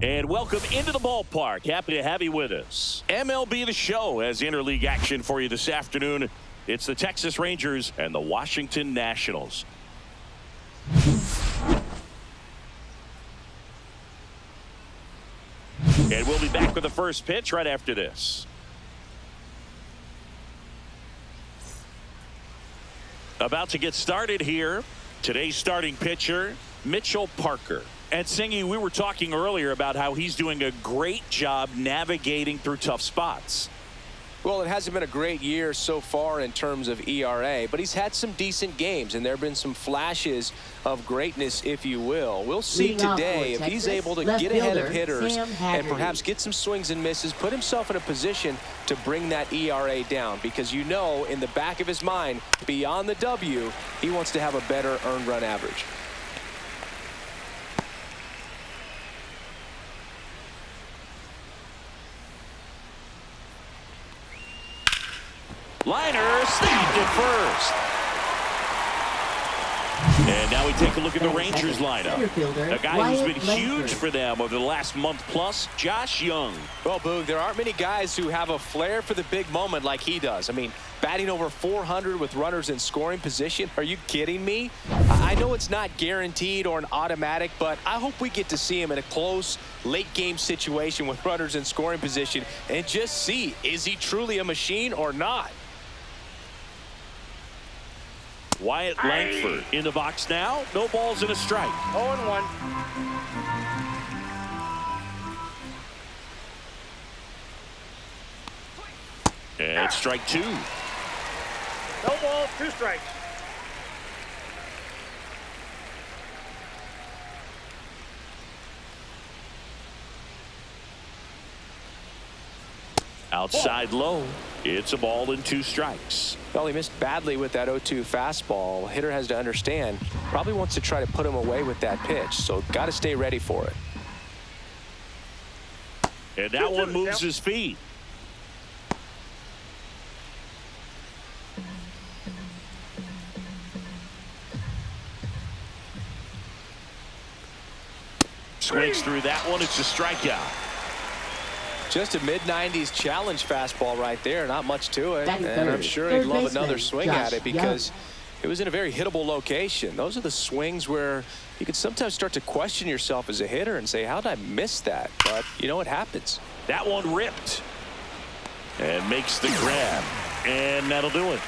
And welcome into the ballpark. Happy to have you with us. MLB The Show has interleague action for you this afternoon. It's the Texas Rangers and the Washington Nationals. And we'll be back with the first pitch right after this. About to get started here. Today's starting pitcher, Mitchell Parker. And Singy, we were talking earlier about how he's doing a great job navigating through tough spots. Well, it hasn't been a great year so far in terms of ERA, but he's had some decent games, and there have been some flashes of greatness, if you will. We'll see today if he's able to get ahead of hitters and perhaps get some swings and misses, put himself in a position to bring that ERA down, because you know in the back of his mind, beyond the W, he wants to have a better earned run average. Liner snapped at first. And now we take a look at the Rangers lineup. A guy who's been huge for them over the last month plus, Josh Young. Well, Boog, there aren't many guys who have a flair for the big moment like he does. I mean, batting over 400 with runners in scoring position. Are you kidding me? I know it's not guaranteed or an automatic, but I hope we get to see him in a close late game situation with runners in scoring position and just see, is he truly a machine or not? Wyatt Langford in the box now. No balls and a strike. 0-1. And strike two. No balls, 2 strikes. Outside low. It's a ball and 2 strikes. Well, he missed badly with that 0-2 fastball. Hitter has to understand, probably wants to try to put him away with that pitch, so got to stay ready for it. And that one moves his feet. Swings through that one. It's a strikeout. Just a mid-90s challenge fastball right there. Not much to it. And I'm sure he'd love another swing at it because it was in a very hittable location. Those are the swings where you can sometimes start to question yourself as a hitter and say, how did I miss that? But, you know, it happens. That one ripped. And makes the grab. And that'll do it.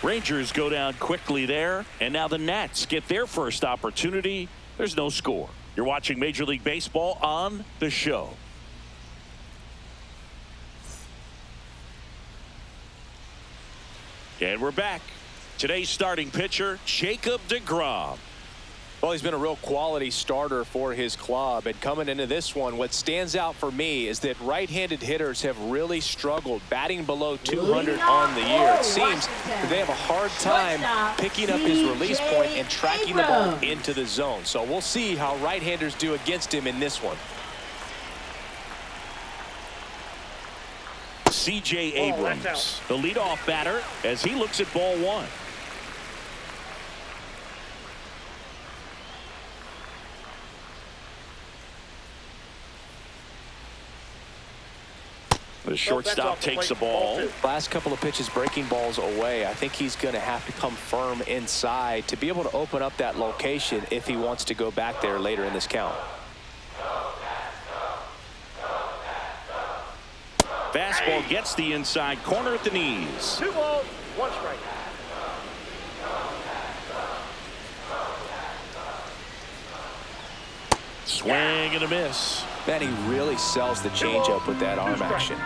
Rangers go down quickly there. And now the Nats get their first opportunity. There's no score. You're watching Major League Baseball on The Show. And we're back. Today's starting pitcher, Jacob deGrom. Well, he's been a real quality starter for his club. And coming into this one, what stands out for me is that right-handed hitters have really struggled, batting below 200 on the year. It seems that they have a hard time picking up his release point and tracking the ball into the zone. So we'll see how right-handers do against him in this one. C.J. Abrams, the leadoff batter, as he looks at ball one. The shortstop takes the ball. Last couple of pitches breaking balls away. I think he's going to have to come firm inside to be able to open up that location if he wants to go back there later in this count. Fastball gets the inside corner at the knees. 2 balls, 1 strike. Swing and a miss. Man, he really sells the changeup with that arm action.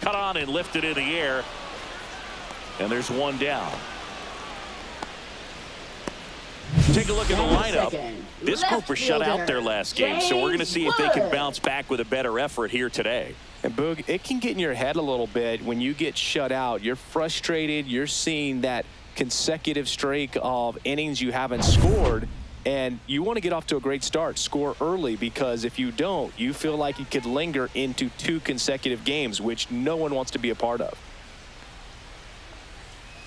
Cut on and lifted in the air. And there's one down. Take a look at the lineup. This group was shut out their last game, so we're going to see if they can bounce back with a better effort here today. And Boog, it can get in your head a little bit when you get shut out. You're frustrated. You're seeing that consecutive streak of innings you haven't scored, and you want to get off to a great start, score early, because if you don't, you feel like it could linger into 2 consecutive games, which no one wants to be a part of.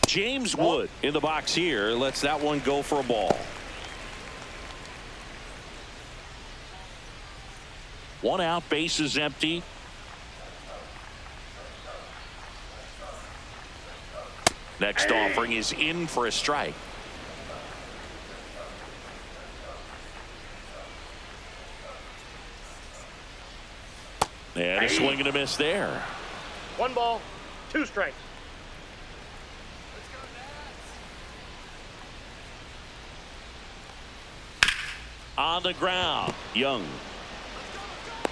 James Wood in the box here. Lets that one go for a ball. 1 out, bases empty. Next offering is in for a strike. And a swing and a miss there. 1 ball, 2 strikes. On the ground, Young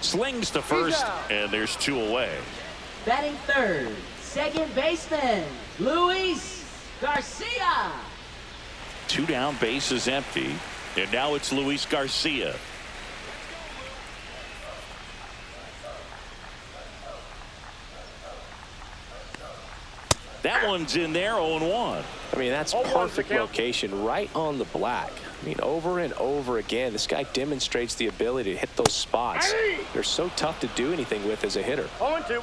slings to first, and there's 2 away. Batting third, second baseman, Luis Garcia. 2 down, bases empty, and now it's Luis Garcia. That one's in there, 0-1. I mean, that's perfect location, right on the black. I mean, over and over again, this guy demonstrates the ability to hit those spots. They're so tough to do anything with as a hitter. 0-2.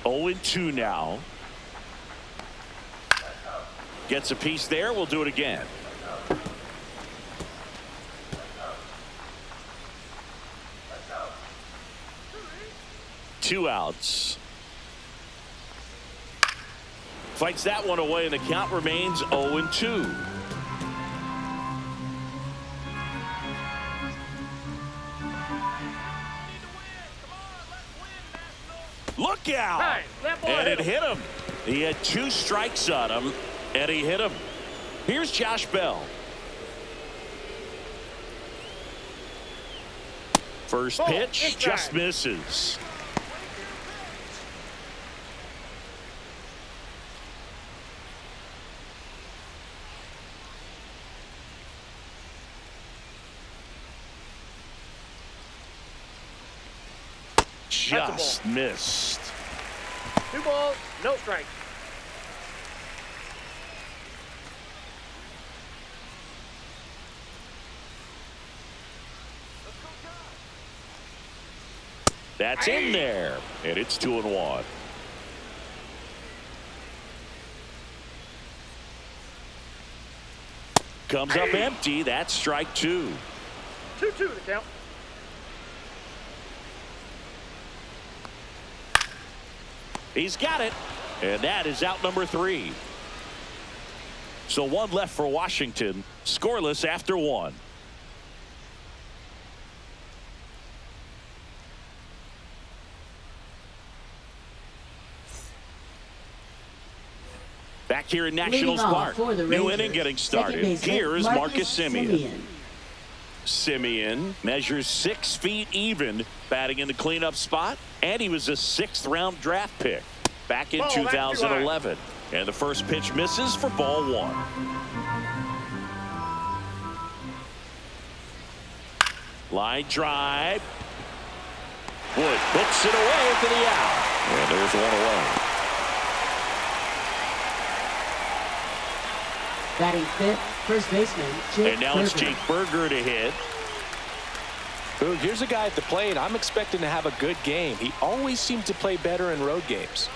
0-2 now. Gets a piece there. We'll do it again. Two outs. Fights that one away, and the count remains 0-2. Look out! And it hit him. He had 2 strikes on him, and he hit him. Here's Josh Bell. First pitch just misses. Just missed. 2 balls, no strikes. That's in there, and it's 2-1. Comes up empty. That's strike 2. 2-2 to count. He's got it, and that is out number 3. So 1 left for Washington, scoreless after 1. Back here in Nationals Park, new inning getting started. Here's Marcus Semien. Semien measures 6 feet even, batting in the cleanup spot, and he was a 6th round draft pick back in 2011. And the first pitch misses for ball 1. Line drive. Wood puts it away for the out. And there's 1 away. Batting 5th, first baseman, Jake And now Berger. it's Jake Berger to hit. Boog, here's a guy at the plate. I'm expecting to have a good game. He always seems to play better in road games.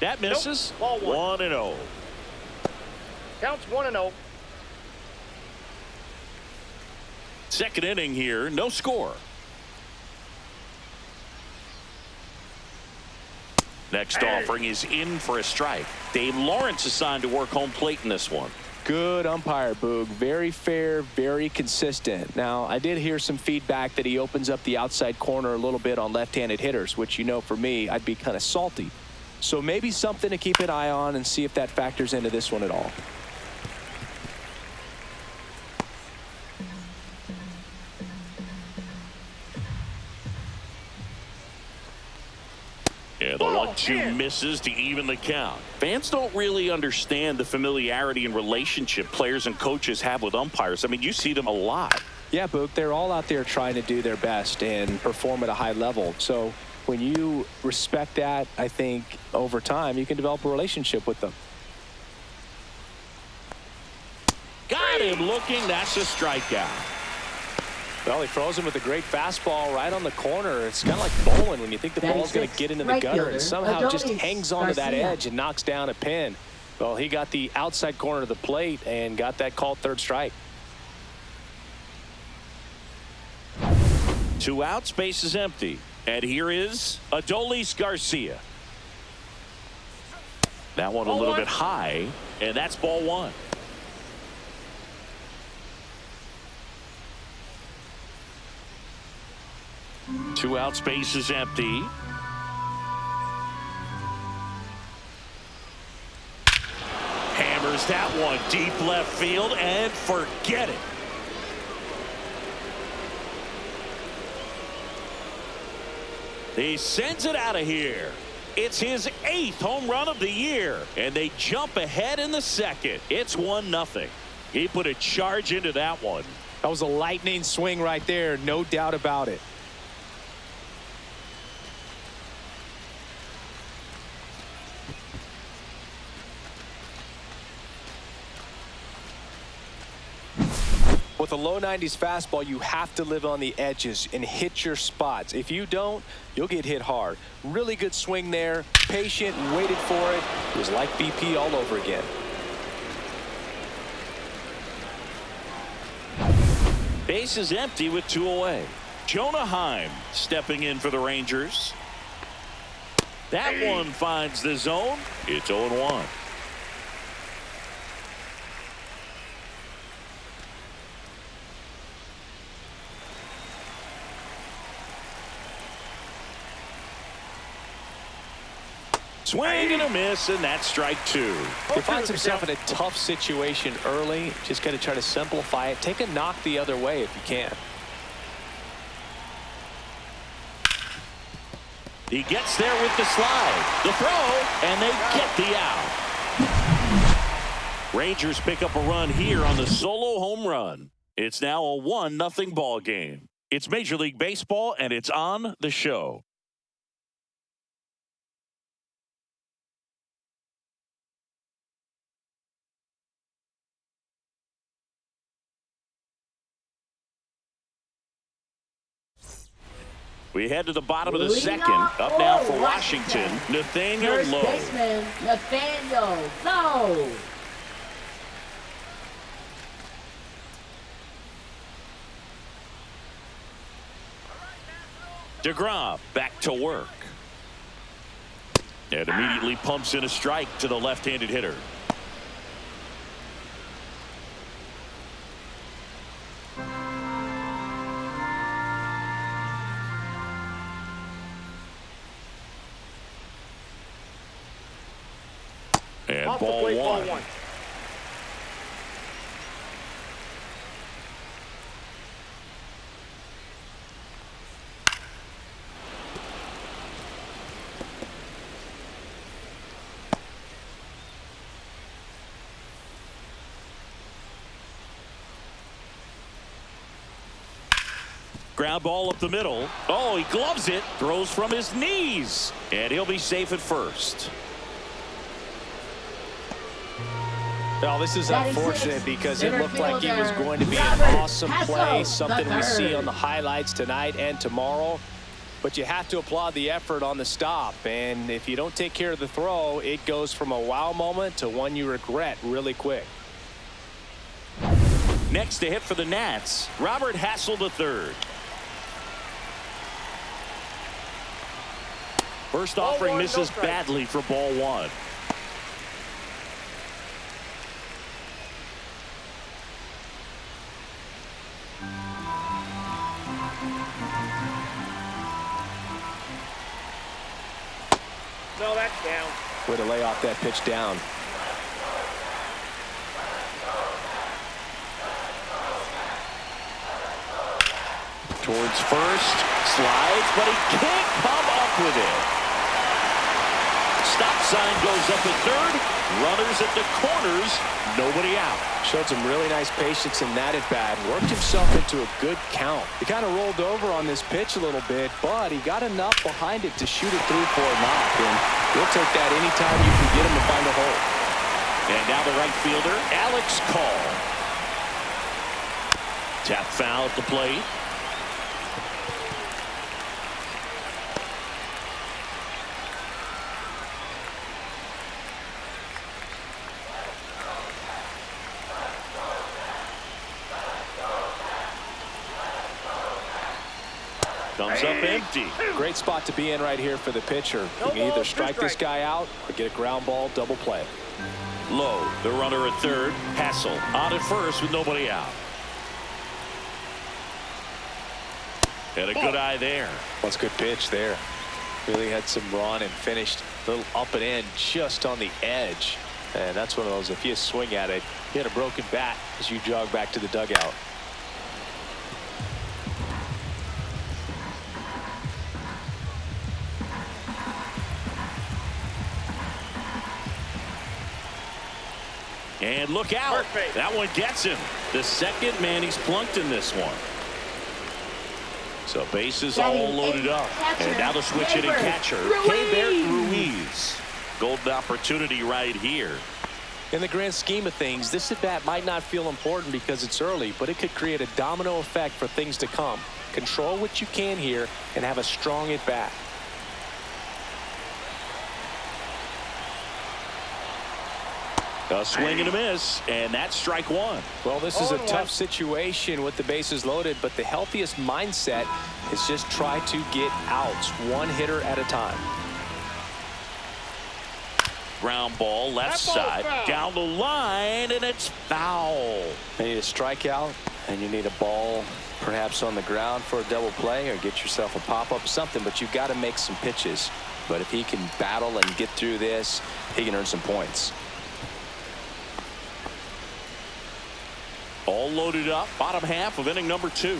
That misses. Ball 1. 1-0. Counts 1-0. Second inning here, no score. Next offering is in for a strike. Dave Lawrence assigned to work home plate in this one. Good umpire, Boog. Very fair, very consistent. Now, I did hear some feedback that he opens up the outside corner a little bit on left-handed hitters, which, you know, for me, I'd be kind of salty. So maybe something to keep an eye on and see if that factors into this one at all. Yeah, the 1-2 misses to even the count. Fans don't really understand the familiarity and relationship players and coaches have with umpires. I mean, you see them a lot. Yeah, Boog, they're all out there trying to do their best and perform at a high level. So when you respect that, I think over time you can develop a relationship with them. Got him looking. That's a strikeout. Well, he throws him with a great fastball right on the corner. It's kind of like bowling when you think the ball's going to get into the gutter and somehow just hangs onto that edge and knocks down a pin. Well, he got the outside corner of the plate and got that called third strike. 2 outs, base is empty. And here is Adolis Garcia. That one a little bit high, and that's ball 1. Two outs, base is empty. Hammers that one deep left field and forget it. He sends it out of here. It's his 8th home run of the year, and they jump ahead in the second. It's 1-0. He put a charge into that one. That was a lightning swing right there, no doubt about it. With a low 90s fastball, you have to live on the edges and hit your spots. If you don't, you'll get hit hard. Really good swing there. Patient, waited for it. It was like BP all over again. Base is empty with 2 away. Jonah Heim stepping in for the Rangers. That one finds the zone. It's 0-1. Swing and a miss, and that's strike 2. He finds himself in a tough situation early. Just got to try to simplify it. Take a knock the other way if you can. He gets there with the slide, the throw, and they get the out. Rangers pick up a run here on the solo home run. It's now a 1-0 ball game. It's Major League Baseball, and it's on the show. We head to the bottom of the second. Up now for Washington, Nathaniel First Lowe. baseman, Nathaniel Lowe. DeGrom back to work. And immediately pumps in a strike to the left-handed hitter. And ball 1. Ground ball up the middle. Oh, he gloves it, throws from his knees, and he'll be safe at first. Well, this is unfortunate because it looked like it was going to be an awesome play, something we see on the highlights tonight and tomorrow. But you have to applaud the effort on the stop. And if you don't take care of the throw, it goes from a wow moment to one you regret really quick. Next to hit for the Nats, Robert Hassel III. First offering misses badly for ball 1. No, that's down. Way to lay off that pitch down. Towards first, slides, but he can't come up with it. Stop sign goes up at third. Runners at the corners, nobody out. Showed some really nice patience in that at bat. Worked himself into a good count. He kind of rolled over on this pitch a little bit, but he got enough behind it to shoot it through for a knock. And he'll take that anytime you can get him to find a hole. And now the right fielder, Alex Call. Tap foul at the plate. Comes up empty. Great spot to be in right here for the pitcher. You can either strike this guy out or get a ground ball double play. Low, the runner at third. Hassel on at first with nobody out. And a good eye there. That's a good pitch there. Really had some run and finished a little up and in just on the edge. And that's one of those, if you swing at it, you had a broken bat as you jog back to the dugout. And look out. That one gets him. The second man he's plunked in this one. So bases all loaded up. And now the switch hitting catcher, Ruiz. Golden opportunity right here. In the grand scheme of things, this at bat might not feel important because it's early, but it could create a domino effect for things to come. Control what you can here and have a strong at bat. A swing and a miss, and that's strike one. Well, this is a tough situation with the bases loaded, but the healthiest mindset is just try to get outs, one hitter at a time. Ground ball, left side, down the line, and it's foul. You need a strikeout, and you need a ball perhaps on the ground for a double play or get yourself a pop-up, something, but you've got to make some pitches. But if he can battle and get through this, he can earn some points. All loaded up, bottom half of inning number 2.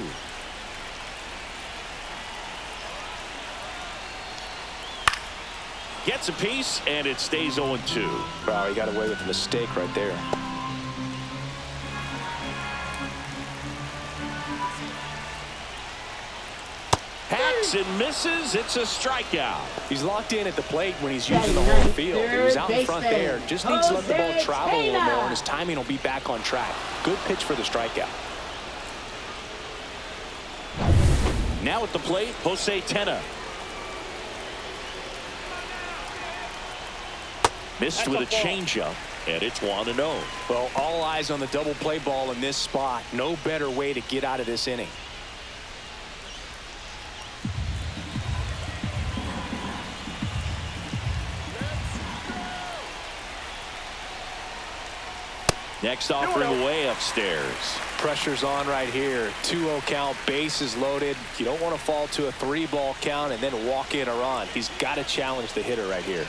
Gets a piece, and it stays 0-2. Wow, he got away with a mistake right there. Hacks and misses. It's a strikeout. He's locked in at the plate when he's using the whole field. He was out in front there. Just needs to let the ball travel a little more, and his timing will be back on track. Good pitch for the strikeout. Now at the plate, Jose Tena. Missed with a changeup, and it's 1-0. Well, all eyes on the double play ball in this spot. No better way to get out of this inning. Next offering way upstairs. Pressure's on right here. 2-0 count, bases loaded. You don't want to fall to a 3-ball count and then walk in a run. He's got to challenge the hitter right here.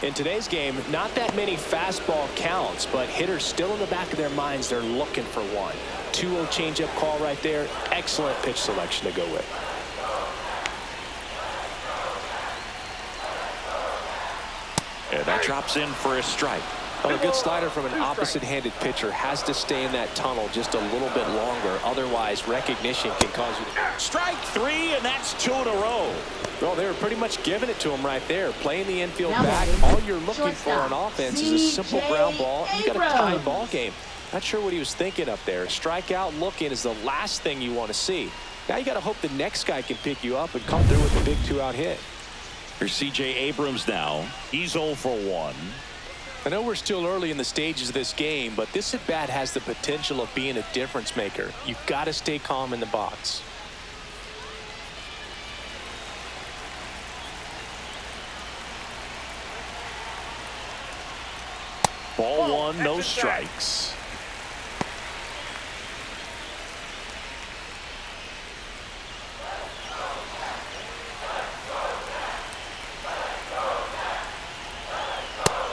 In today's game, not that many fastball counts, but hitters still in the back of their minds, they're looking for one. 2-0 changeup call right there. Excellent pitch selection to go with. And that drops in for a strike. Well, a good slider from an opposite-handed pitcher has to stay in that tunnel just a little bit longer. Otherwise, recognition can cause you to... Strike 3, and that's 2 in a row. Well, they were pretty much giving it to him right there. Playing the infield back. All you're looking for on offense is a simple ground ball. You got a tied ball game. Not sure what he was thinking up there. Strikeout look-in is the last thing you want to see. Now you got to hope the next guy can pick you up and come through with a big 2-out hit. Here's C.J. Abrams now. He's 0 for 1. I know we're still early in the stages of this game, but this at-bat has the potential of being a difference maker. You've got to stay calm in the box. Ball 1, no strikes.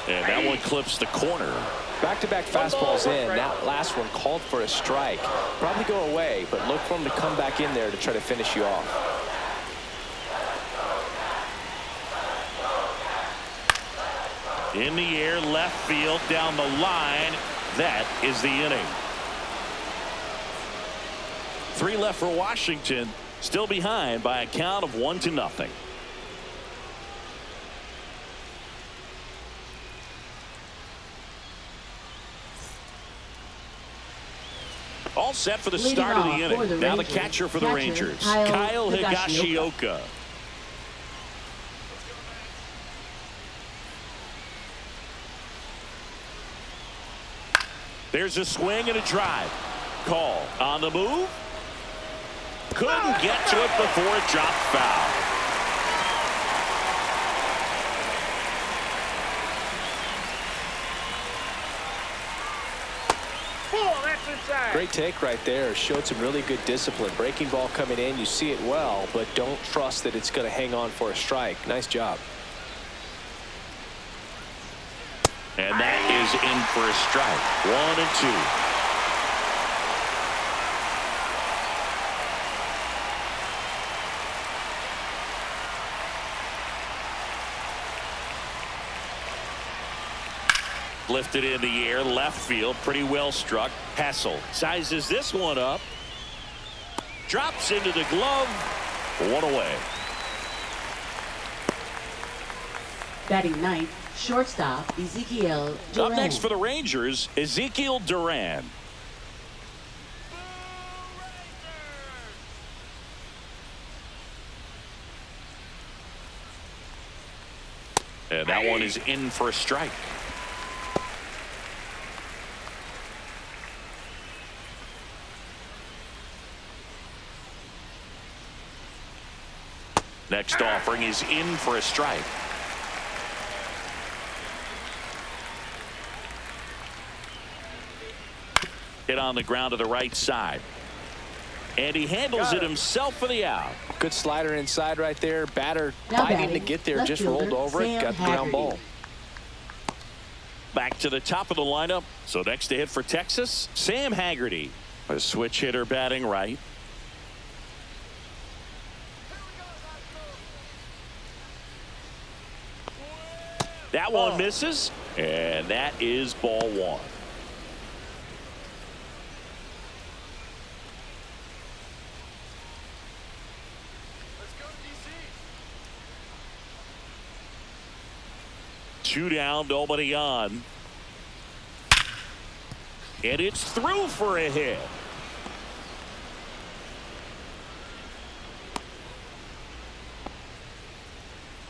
And that one clips the corner. Back-to-back fastballs in. That last one called for a strike. Probably go away, but look for him to come back in there to try to finish you off. In the air, left field, down the line. That is the inning. 3 left for Washington. Still behind by a count of 1-0. All set for the start of the inning. Now the catcher for the Rangers, Kyle Higashioka. There's a swing and a drive. call. On the move. Couldn't get to it before it dropped foul. Great take right there. Showed some really good discipline. Breaking ball coming in, you see it well, but don't trust that it's going to hang on for a strike. Nice job. And that is in for a strike. 1-2. Lifted in the air, left field, pretty well struck. Hessel sizes this one up. Drops into the glove. One away. Batting ninth, shortstop Ezekiel Duran. Up next for the Rangers, Ezekiel Duran. And that one is in for a strike. Next offering is in for a strike. Hit on the ground to the right side. And he handles it himself for the out. Good slider inside right there. Batter Now fighting batting, to get there. left Just fielder, rolled over it. Sam Got the ground Haggerty. ball. Back to the top of the lineup. So next to hit for Texas, Sam Haggerty. A switch hitter batting right. That one misses, and that is ball one. Two down, nobody on. And it's through for a hit.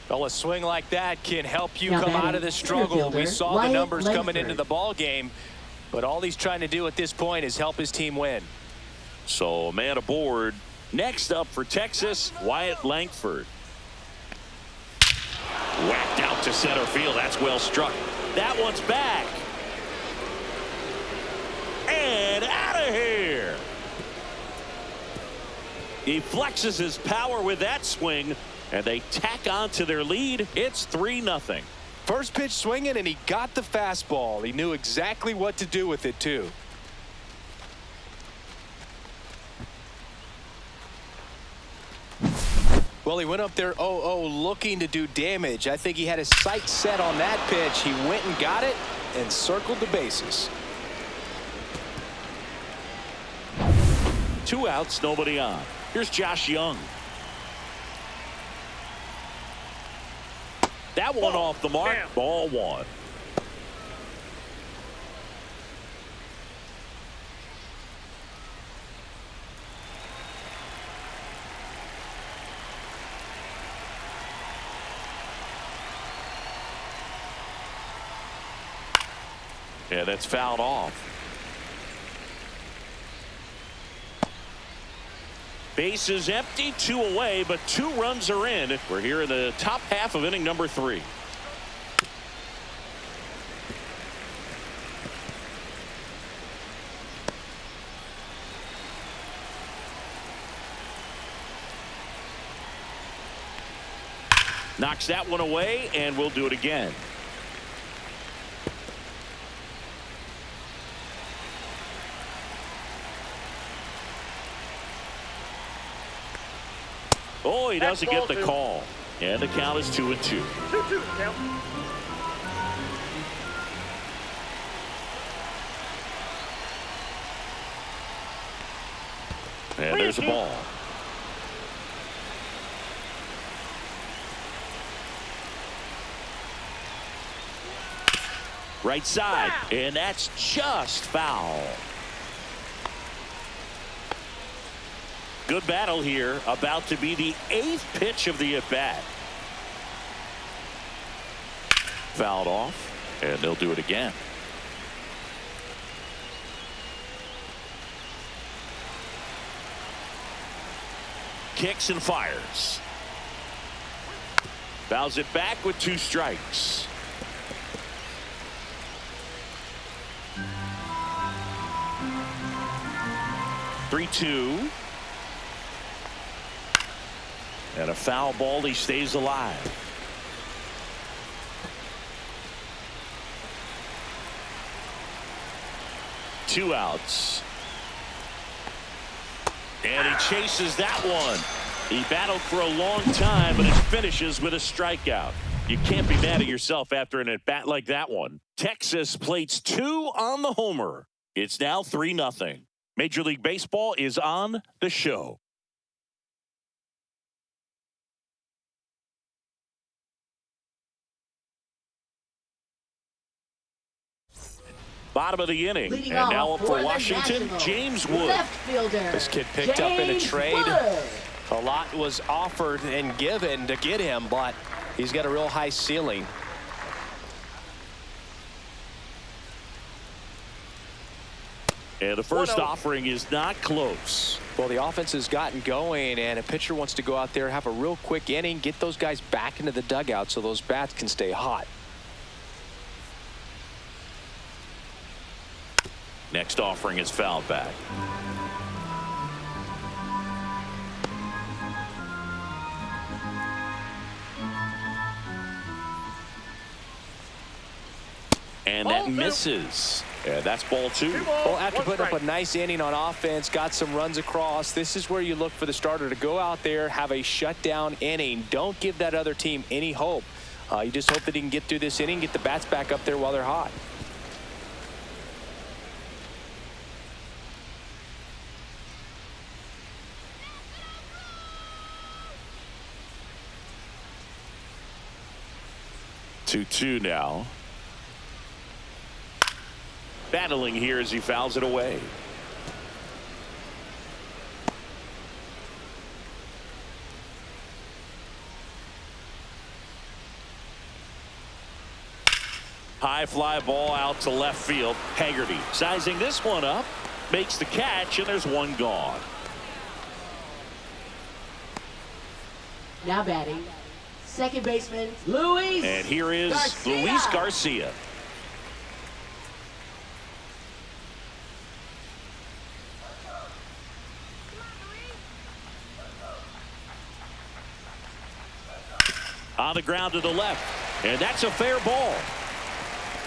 Well, a swing like that can help you Now come out batting, of this struggle. We infielder, saw the Wyatt numbers coming Langford. into the ball game, but all he's trying to do at this point is help his team win. So a man aboard. Next up for Texas, Wyatt Langford. Whacked out to center field. That's well struck. That one's back. And out of here. He flexes his power with that swing, and they tack on to their lead. It's 3-0. First pitch swinging, and he got the fastball. He knew exactly what to do with it, too. Well, he went up there 0-0 looking to do damage. I think he had his sights set on that pitch. He went and got it and circled the bases. 2 outs, nobody on. Here's Josh Young. That one off the mark. Damn. Ball one. Yeah, that's fouled off. Base is empty, 2 away, but 2 runs are in. We're here in the top half of inning number 3. Knocks that one away, and we'll do it again. Oh, he doesn't get the call. And the count is 2-2. 2-2 count. And there's a ball. Right side, and that's just foul. Good battle here, about to be the 8th pitch of the at-bat. Fouled off, and they'll do it again. kicks and fires. Fouls it back with 2 strikes. Three-two. And a foul ball. He stays alive. Two outs. And he chases that one. He battled for a long time, but it finishes with a strikeout. You can't be mad at yourself after an at-bat like that one. Texas plates 2 on the homer. It's now 3-0. Major League Baseball is on the show. Bottom of the inning. Leading And now off up for the Washington, Nationals, James Wood. left fielder, This kid picked up in a James trade. Wood. A lot was offered and given to get him, but he's got a real high ceiling. And the first offering is not close. Well, the offense has gotten going, and a pitcher wants to go out there, have a real quick inning, get those guys back into the dugout so those bats can stay hot. Next offering is fouled back. And that misses. Yeah, that's ball 2. Well, after putting up a nice inning on offense, got some runs across, this is where you look for the starter to go out there, have a shutdown inning. Don't give that other team any hope. You just hope that he can get through this inning, get the bats back up there while they're hot. Two now. Battling here as he fouls it away. High fly ball out to left field. Haggerty sizing this one up, makes the catch, and there's one gone. Now batting, second baseman, Luis. And here is Garcia. Luis Garcia. On the ground to the left, and that's a fair ball.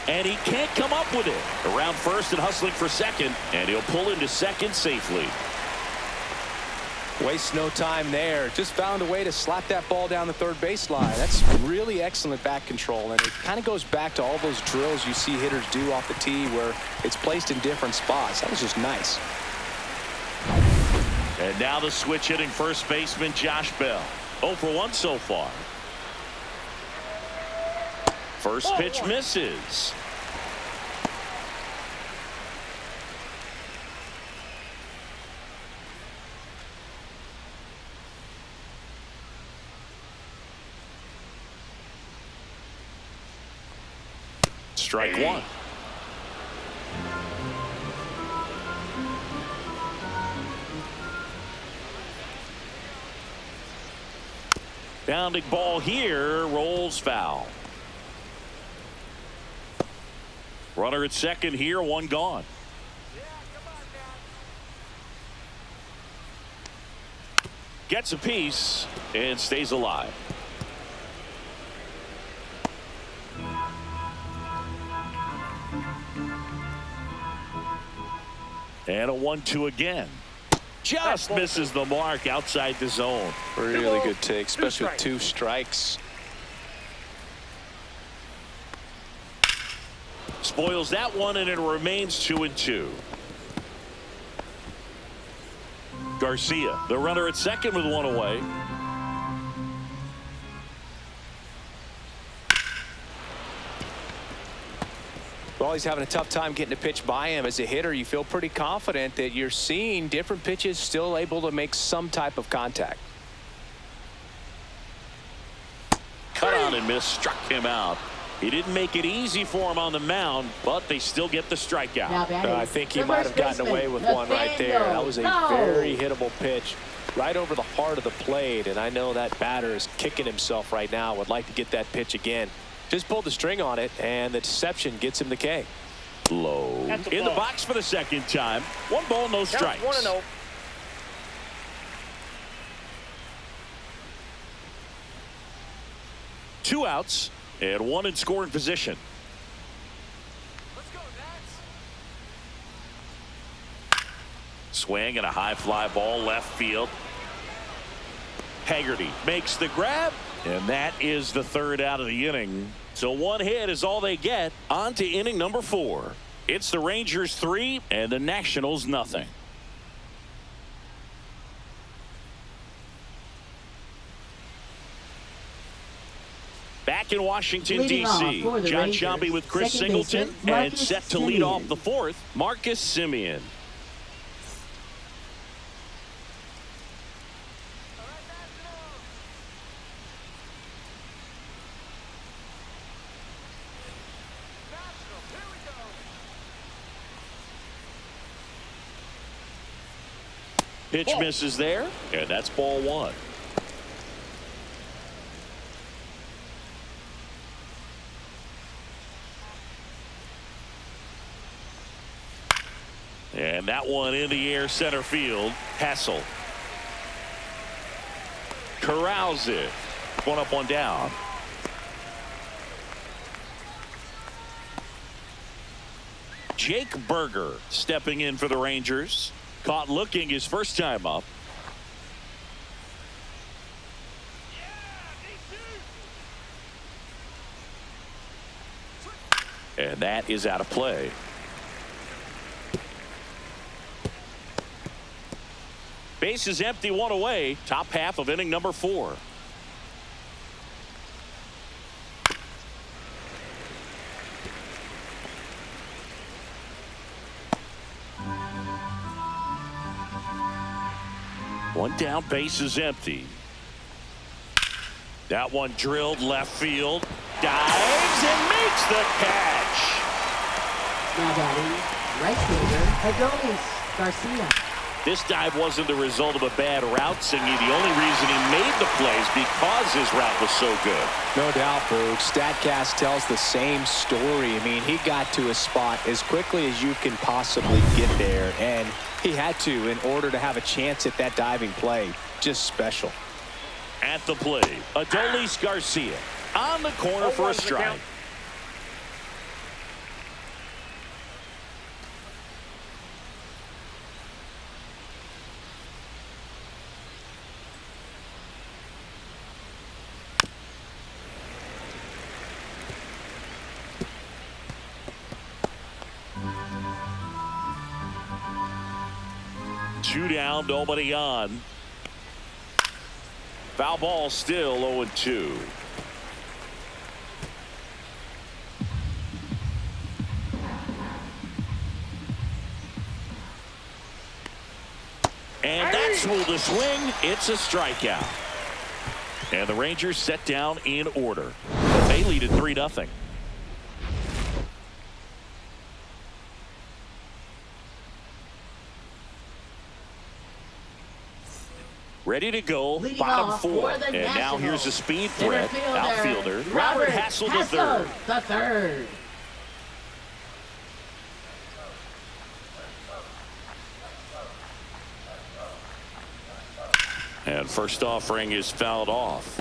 And he can't come up with it. Around first and hustling for second, and he'll pull into second safely. Waste no time there. Just found a way to slap that ball down the third baseline. That's really excellent bat control, and it kind of goes back to all those drills you see hitters do off the tee where it's placed in different spots. That was just nice. And now the switch hitting first baseman Josh Bell. 0 for 1 so far. First pitch misses. Strike one. Bounding ball here, rolls foul. Runner at second here, one gone. Gets a piece and stays alive. And a 1-2 again. Just misses the mark outside the zone. Really good take, especially with 2 strikes. Spoils that one, and it remains 2-2. Garcia, the runner at second with one away. Well, he's having a tough time getting a pitch by him. As a hitter, you feel pretty confident that you're seeing different pitches still able to make some type of contact. Cut on and miss, struck him out. He didn't make it easy for him on the mound, but they still get the strikeout. I think he might have gotten away with one right there. That was a very hittable pitch. right over the heart of the plate, and I know that batter is kicking himself right now. Would like to get that pitch again. Just pulled the string on it, and the deception gets him the K. Low in the box for the second time. 1 ball, no strikes. 1-0. Two outs and 1 in scoring position. Swing and a high fly ball left field. Haggerty makes the grab, and that is the 3rd out of the inning. So 1 hit is all they get. On to inning number 4. It's the Rangers 3 and the Nationals nothing. Back in Washington, D.C., John Sciambi with Chris Singleton, and set to lead off the 4th, Marcus Semien. Pitch misses there, and that's ball 1. And that one in the air center field. Hassel corrals it. 1 up, 1 down. Jake Berger stepping in for the Rangers. Caught looking his first time up. And that is out of play. Base is empty, 1 away. Top half of inning number 4. One down, base is empty. That one drilled left field. Dives and makes the catch. Now batting, right fielder, Adolis Garcia. This dive wasn't the result of a bad route, Singy. The only reason he made the plays because his route was so good. No doubt, folks. StatCast tells the same story. I mean, he got to a spot as quickly as you can possibly get there, and he had to in order to have a chance at that diving play. Just special. At the plate, Adolis Garcia on the corner for a strike. Two down, nobody on. Foul ball, still 0-2. And that's ruled a swing. It's a strikeout. And the Rangers set down in order. They lead at 3-0. Ready to go, Leading bottom off 4. for the And now Nationals, here's a speed center threat, fielder, outfielder, Robert Hassel III. the third. And first offering is fouled off.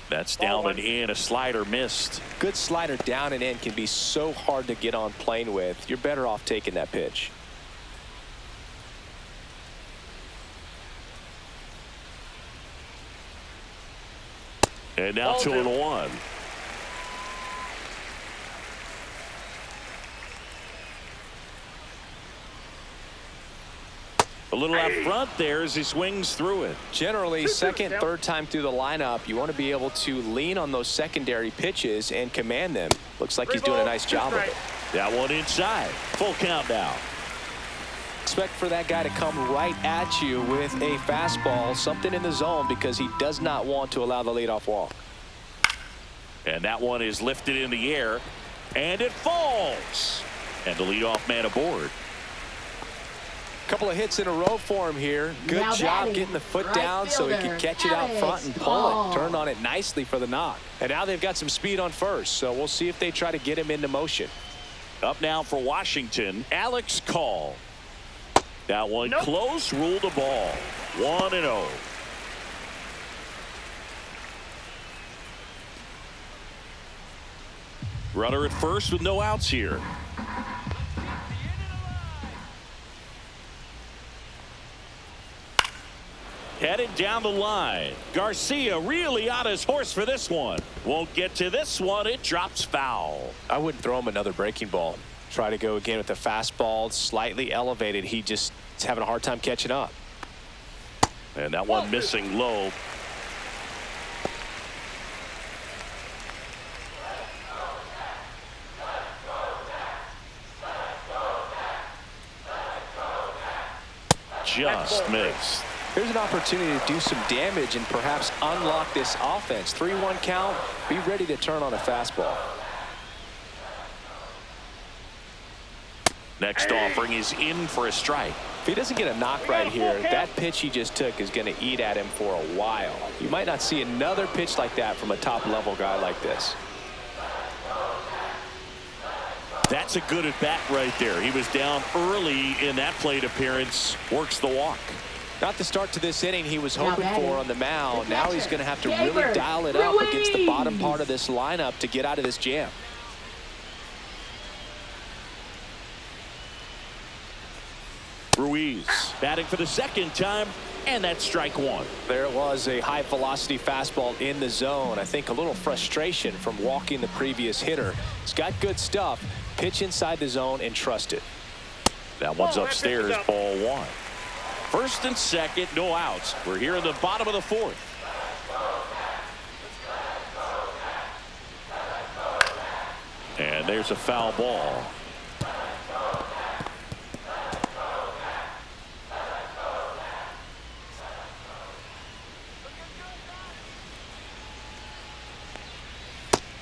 That's down and in. A slider missed. Good slider down and in can be so hard to get on plane with. You're better off taking that pitch. And now 2-1. A little out front there as he swings through it. Generally, second, third time through the lineup, you want to be able to lean on those secondary pitches and command them. Looks like he's doing a nice job of it. That one inside. Full count now. expect for that guy to come right at you with a fastball, something in the zone, because he does not want to allow the leadoff walk. And that one is lifted in the air, and it falls. And the leadoff man aboard. Couple of hits in a row for him here. Good Now job batting, getting the foot right down so he fielder, could catch it out front and pull Alex it. Turned on it nicely for the knock. And now they've got some speed on first, so we'll see if they try to get him into motion. Up now for Washington, Alex Call. That one Nope. close, ruled a ball. 1-0. Runner at first with no outs here. Headed down the line. Garcia really on his horse for this one. Won't get to this one. It drops foul. I wouldn't throw him another breaking ball. Try to go again with the fastball, slightly elevated. He just is having a hard time catching up. And that one missing low. Just missed. Here's an opportunity to do some damage and perhaps unlock this offense. 3-1 count. Be ready to turn on a fastball. Next offering is in for a strike. If he doesn't get a knock right here, that pitch he just took is going to eat at him for a while. You might not see another pitch like that from a top-level guy like this. That's a good at-bat right there. He was down early in that plate appearance. Works the walk. Not the start to this inning he was Now hoping batting, for on the mound. the Now catcher, he's going to have to Gaber really dial it up against the bottom Ruiz. part of this lineup to get out of this jam. Ruiz batting for the second time, and that's strike one. There it was, a high velocity fastball in the zone. I think a little frustration from walking the previous hitter. He's got good stuff. Pitch inside the zone and trust it. That one's Ball, that upstairs, pitch is up. ball one. First and second, no outs. We're here in the bottom of the fourth. And there's a foul ball.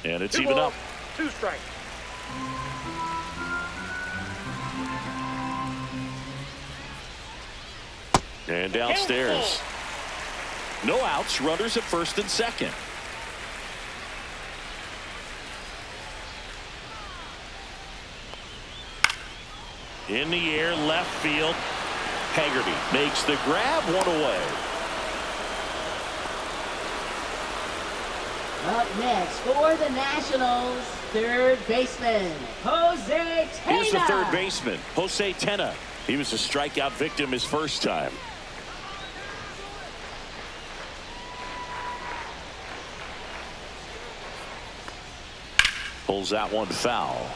And it's even up. 2 strikes. And downstairs. No outs, runners at first and second. In the air, left field. Haggerty makes the grab, one away. Up next for the Nationals, third baseman, Jose Tena. Here's the third baseman, Jose Tena. He was a strikeout victim his first time. Pulls that one foul.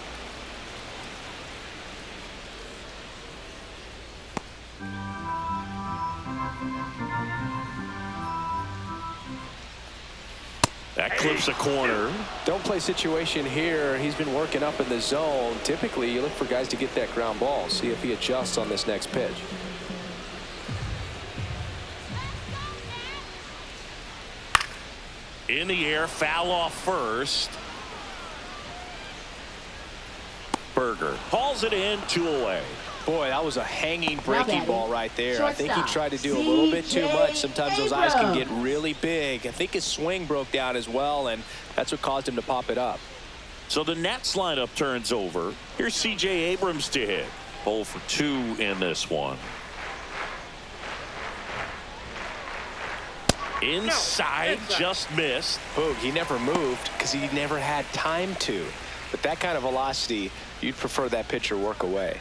That clips a corner. Don't play situation here. He's been working up in the zone. Typically, you look for guys to get that ground ball. See if he adjusts on this next pitch. In the air, foul off first. Berger hauls it in, 2 away. Boy, that was a hanging breaking batting, ball right there. I think he shortstop, tried to do a little bit too C.J. much. Sometimes those eyes can get Abrams. really big. I think his swing broke down as well, and that's what caused him to pop it up. So the Nats lineup turns over. Here's C.J. Abrams to hit. 0 for 2 in this one. Inside, just missed. Boog, he never moved because he never had time to. But that kind of velocity, you'd prefer that pitcher work away.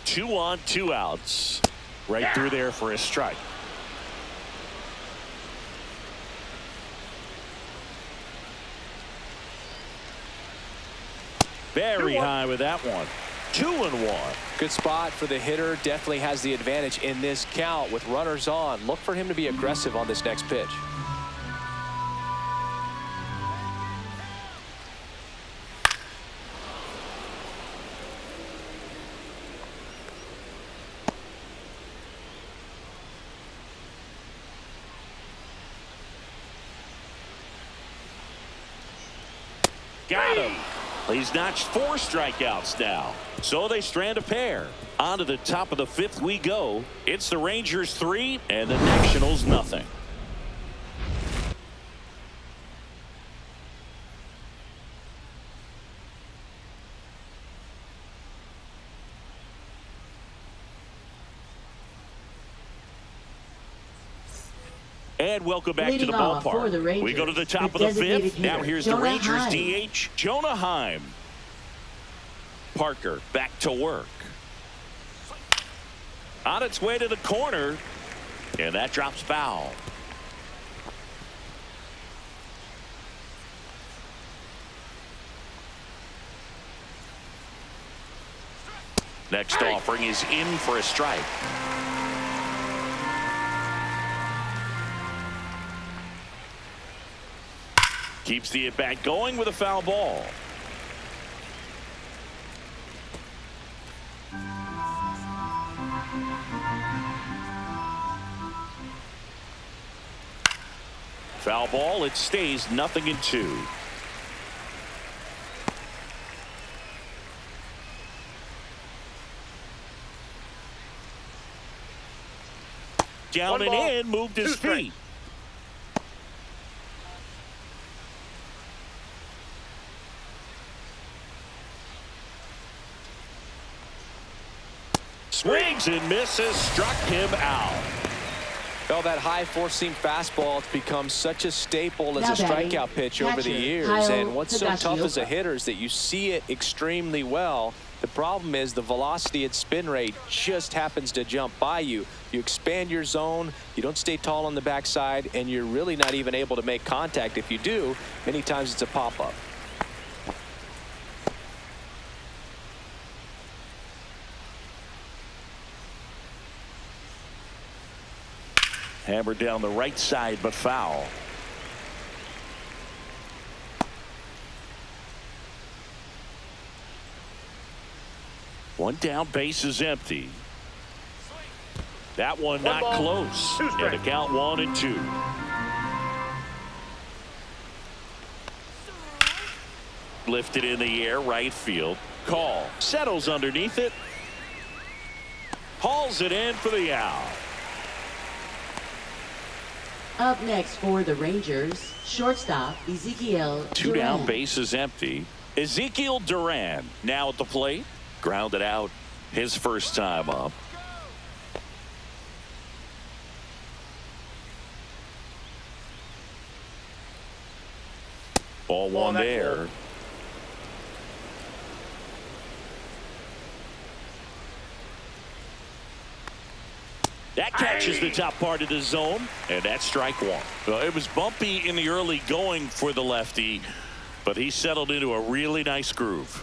2 on, 2 outs. Right through there for a strike. Very high with that one. 2-1. Good spot for the hitter. Definitely has the advantage in this count with runners on. Look for him to be aggressive on this next pitch. Got him. He's notched 4 strikeouts now. So they strand a pair. On to the top of the 5th we go. It's the Rangers 3 and the Nationals nothing. And welcome back to the ballpark. We go to the top of the 5th. Now here's the Rangers DH, Jonah Heim. Parker back to work. On its way to the corner. And that drops foul. Next offering is in for a strike. Keeps the at-bat going with a foul ball. Foul ball. It stays 0-2. Down and in, moved his feet. Swings and misses, struck him out. Well, that high four-seam fastball has become such a staple as a strikeout pitch over the years. And what's so tough as a hitter is that you see it extremely well. The problem is the velocity and spin rate just happens to jump by you. You expand your zone, you don't stay tall on the backside, and you're really not even able to make contact. If you do, many times it's a pop-up. Hammered down the right side, but foul. One down, base is empty. That one not close. And the count 1-2. Lifted in the air, right field. Call. Settles underneath it. Hauls it in for the out. Up next for the Rangers, shortstop Ezekiel Duran. 2 down, base is empty. Ezekiel Duran now at the plate. Grounded out his first time up. Ball one there. That catches the top part of the zone, and that's strike 1. Well, it was bumpy in the early going for the lefty, but he settled into a really nice groove.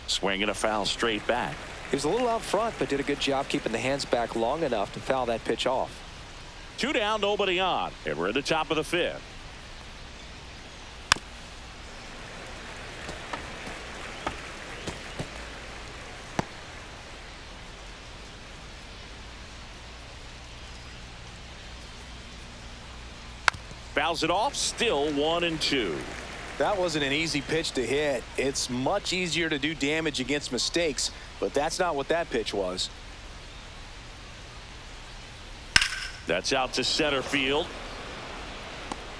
Swinging a foul straight back. He was a little out front, but did a good job keeping the hands back long enough to foul that pitch off. 2 down, nobody on, and we're at the top of the 5th. Fouls it off, still 1-2. That wasn't an easy pitch to hit. It's much easier to do damage against mistakes, but that's not what that pitch was. That's out to center field.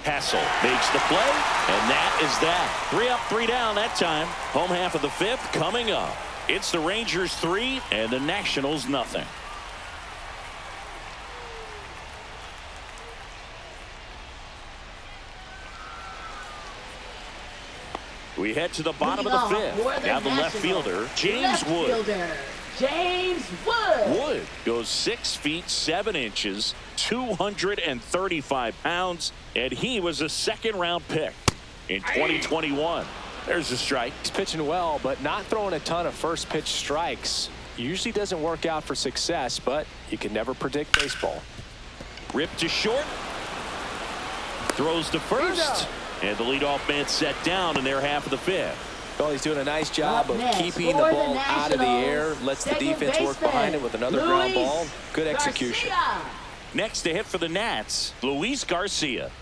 Hassel makes the play, and that is that. 3 up, 3 down that time. Home half of the 5th coming up. It's the Rangers 3 and the Nationals nothing. We head to the bottom of the 5th. Now the left fielder, James Wood. James Wood. Wood goes 6 feet 7 inches, 235 pounds, and he was a second-round pick in 2021. There's a strike. He's pitching well, but not throwing a ton of first-pitch strikes. Usually doesn't work out for success, but you can never predict baseball. Ripped to short. Throws to first. And the leadoff man set down in their half of the 5th. Well, he's doing a nice job of keeping the ball out of the air. Lets the defense work behind it with another ground ball. Good execution. Next to hit for the Nats, Luis Garcia.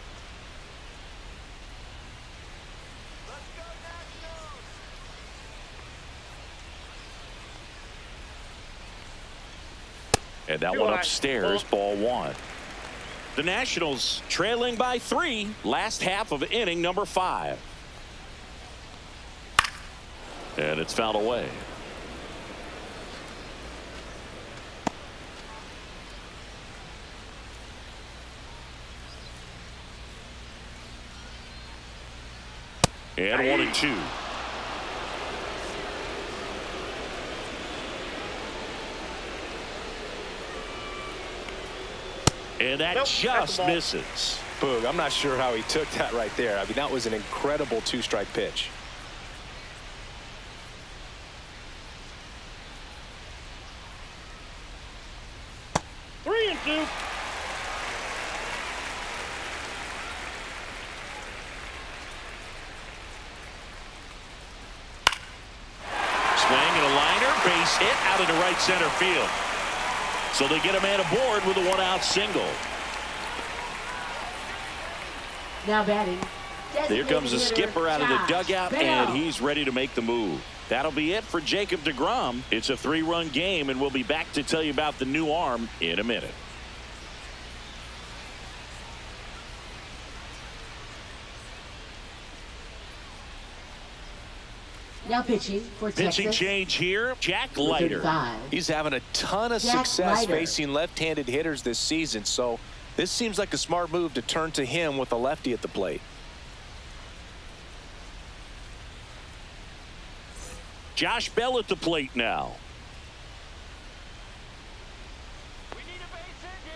And that one upstairs, ball one. The Nationals trailing by 3, last half of inning number 5. And it's fouled away. And 1-2. And that just misses. Boog, I'm not sure how he took that right there. I mean, that was an incredible 2-strike pitch. Three and two. Swing and a liner, base hit out into right center field. So they get a man aboard with a 1-out single. Now batting. There comes a skipper out of the dugout, Bell. and he's ready to make the move. That'll be it for Jacob deGrom. It's a 3-run game, and we'll be back to tell you about the new arm in a minute. Now pitching for Texas. Pitching change here, Jack Leiter. 35. He's having a ton of Jack success Leiter. facing left-handed hitters this season, so this seems like a smart move to turn to him with a lefty at the plate. Josh Bell at the plate now. We need a base hit here.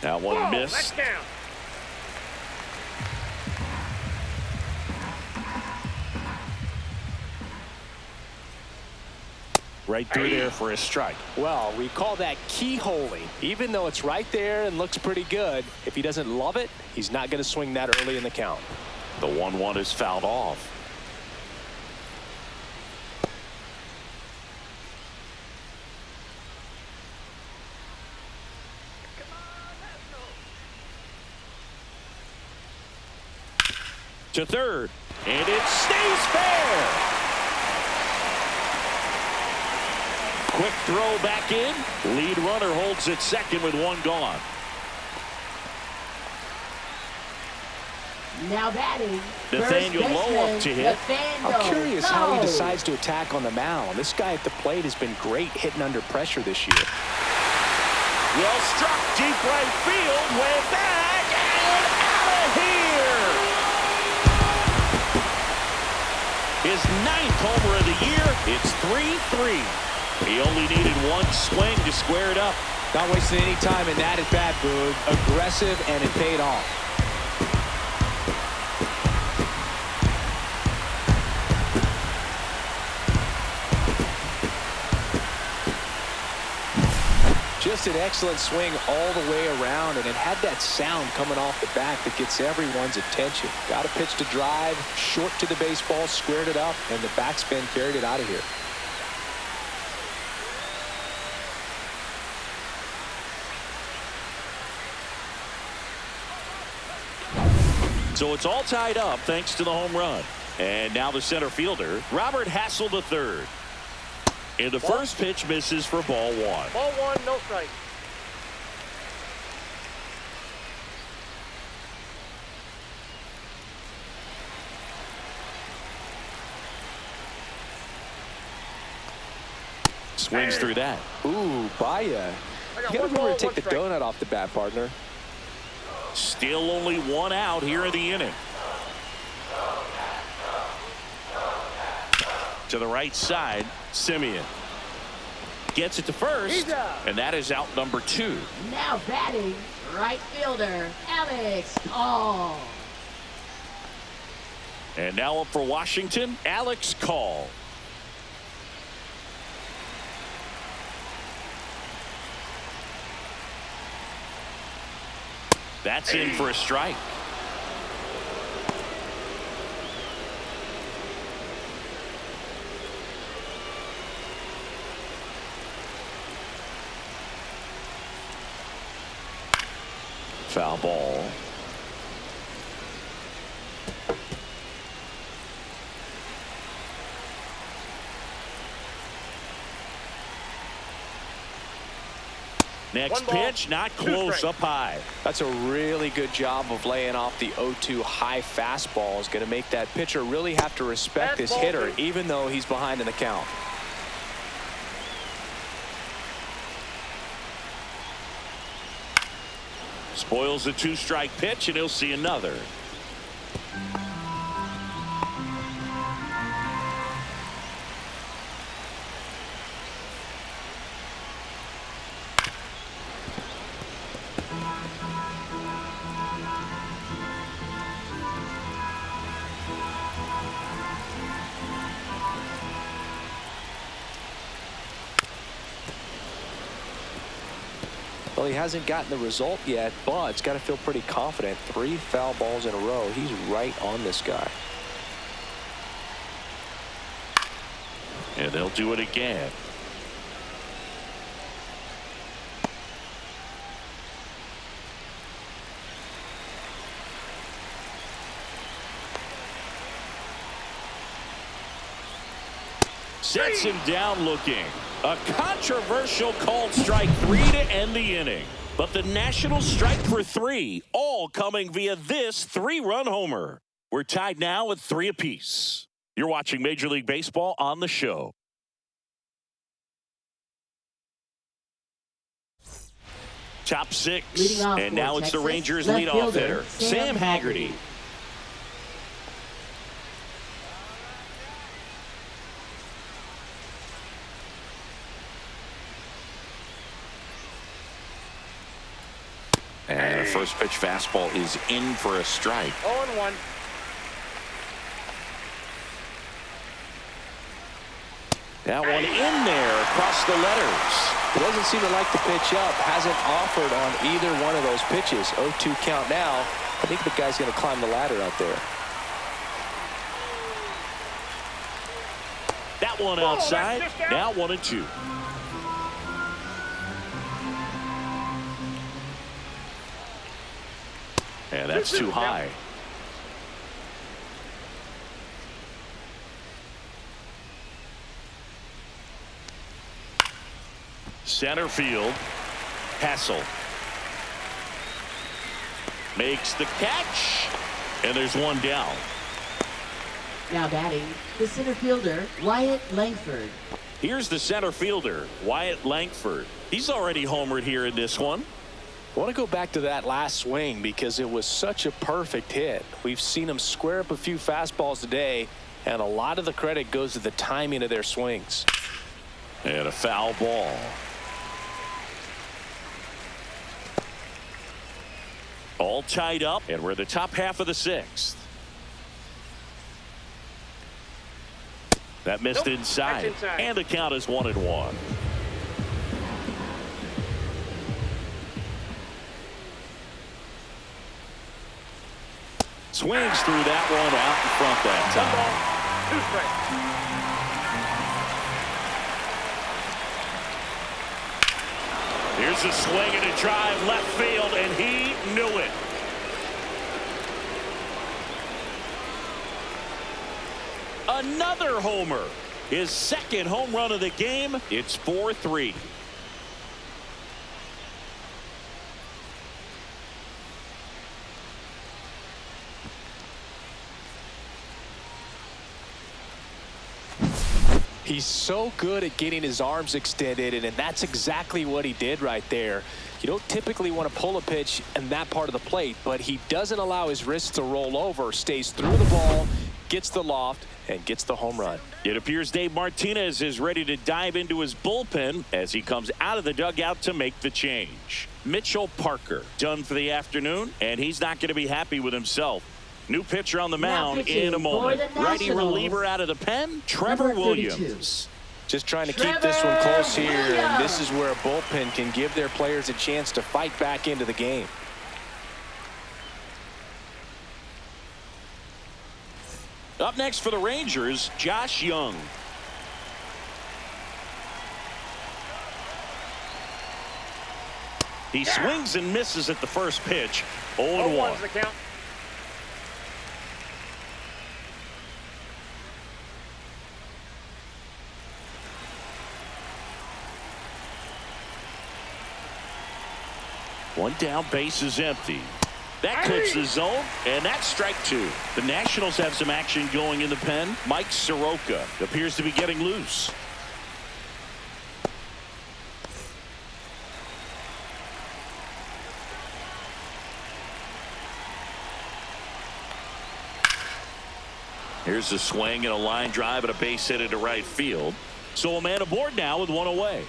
That one Ball, missed. that's down. Right through there for a strike. Well, we call that keyholing. Even though it's right there and looks pretty good, if he doesn't love it, he's not going to swing that early in the count. The 1-1 is fouled off. To third, and it stays fair. Quick throw back in. Lead runner holds at second with 1 gone. Now batting. Nathaniel first Lowe up baseman, to hit. I'm curious how he Lowe. decides to attack on the mound. This guy at the plate has been great hitting under pressure this year. Well struck deep right field. Way back and out of here. His 9th homer of the year. It's 3-3. He only needed 1 swing to square it up. Not wasting any time in that at bat, Boog. Aggressive, and it paid off. Just an excellent swing all the way around, and it had that sound coming off the bat that gets everyone's attention. Got a pitch to drive, short to the baseball, squared it up, and the backspin carried it out of here. So it's all tied up thanks to the home run. And now the center fielder, Robert Hassel III. And the first pitch misses for ball 1. Ball 1, no strike. Swings through that. Ooh, Baya. You gotta remember to take the donut off the bat, partner. Still only 1 out here in the inning. To the right side, Simeon gets it to first, and that is out number 2. Now batting. Right fielder. Alex Call. And now up for Washington, Alex Call. That's in for a strike. Foul ball. Next pitch, not close, up high. That's a really good job of laying off the 0-2 high fastball. Is going to make that pitcher really have to respect this hitter, even though he's behind in the count. Spoils a 2-strike pitch, and he'll see another. Well, he hasn't gotten the result yet, but it's got to feel pretty confident. 3 foul balls in a row. He's right on this guy. And they'll do it again. Sets him down looking. A controversial called strike 3 to end the inning. But the Nationals strike for 3, all coming via this 3-run homer. We're tied now at 3 apiece. You're watching Major League Baseball on the show. Top 6. And now it's the Rangers leadoff hitter, Sam Haggerty. And a first pitch fastball is in for a strike. 0-1. That one in there across the letters. He doesn't seem to like the pitch up. Hasn't offered on either one of those pitches. 0-2 count now. I think the guy's going to climb the ladder out there. That one outside. Now 1-2. And that's too high. Center field. Hassel makes the catch. And there's one down. Now batting, the center fielder, Wyatt Langford. Here's the center fielder, Wyatt Langford. He's already homered here in this one. I want to go back to that last swing because it was such a perfect hit. We've seen him square up a few fastballs today, and a lot of the credit goes to the timing of their swings. And a foul ball. All tied up, and we're the top half of the 6th. That missed inside, and the count is 1-1. Swings through that one out in front that time. Here's a swing and a drive left field, and he knew it. Another homer. His second home run of the game. It's 4-3. He's so good at getting his arms extended, and that's exactly what he did right there. You don't typically want to pull a pitch in that part of the plate, but he doesn't allow his wrists to roll over, stays through the ball, gets the loft, and gets the home run. It appears Dave Martinez is ready to dive into his bullpen as he comes out of the dugout to make the change. Mitchell Parker done for the afternoon, and he's not going to be happy with himself. New pitcher on the mound in a moment. Righty reliever out of the pen, Trevor Williams. Just trying to keep this one close here, and this is where a bullpen can give their players a chance to fight back into the game. Up next for the Rangers, Josh Young. He swings and misses at the first pitch. 0-1. 0-1's the count. One down, base is empty. That clips the zone, and that's strike two. The Nationals have some action going in the pen. Mike Soroka appears to be getting loose. Here's a swing and a line drive and a base hit into right field. So a man aboard now with one away.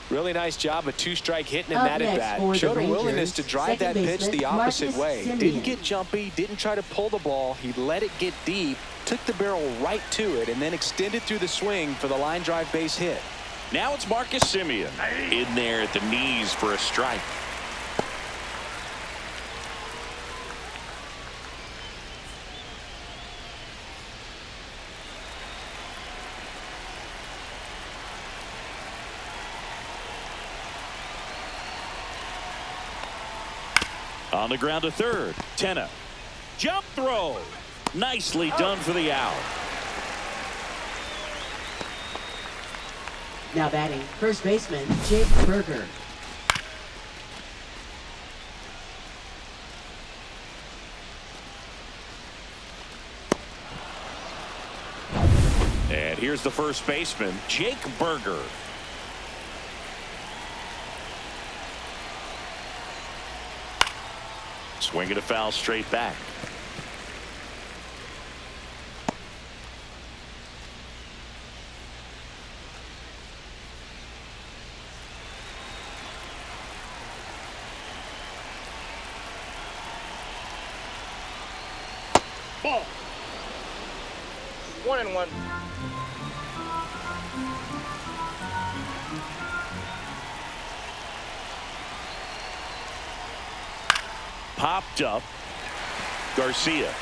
Really nice job, a two-strike hitting in Up that next at-bat. for the Showed a Rangers, willingness to drive that second pitch the baseman, opposite Marcus way. Semien. Didn't get jumpy, didn't try to pull the ball. He let it get deep, took the barrel right to it, and then extended through the swing for the line drive base hit. Now it's Marcus Semien in there at the knees for a strike. On the ground to third. Tenna. Jump throw. Nicely done for the out. Now batting, first baseman, Jake Berger. And here's the first baseman, Jake Berger. Swinging a foul straight back. Ball. 1-1. Popped up. Garcia.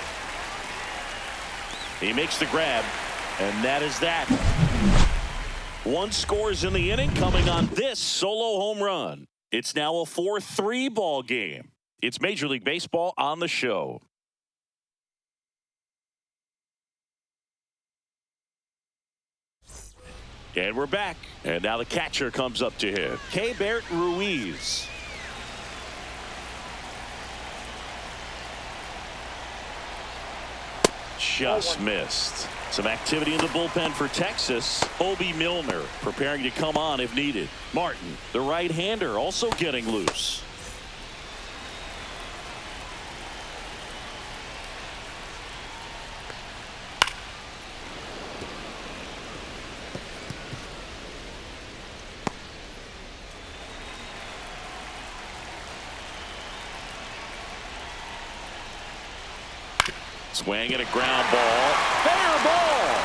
He makes the grab, and that is that. One scores in the inning coming on this solo home run. It's now a 4-3 ball game. It's Major League Baseball on the show. And we're back. And now the catcher comes up to hit. Keibert Ruiz. Just missed. Some activity in the bullpen for Texas. Obi Milner preparing to come on if needed. Martin, the right-hander, also getting loose. Swing and a ground ball. Fair ball.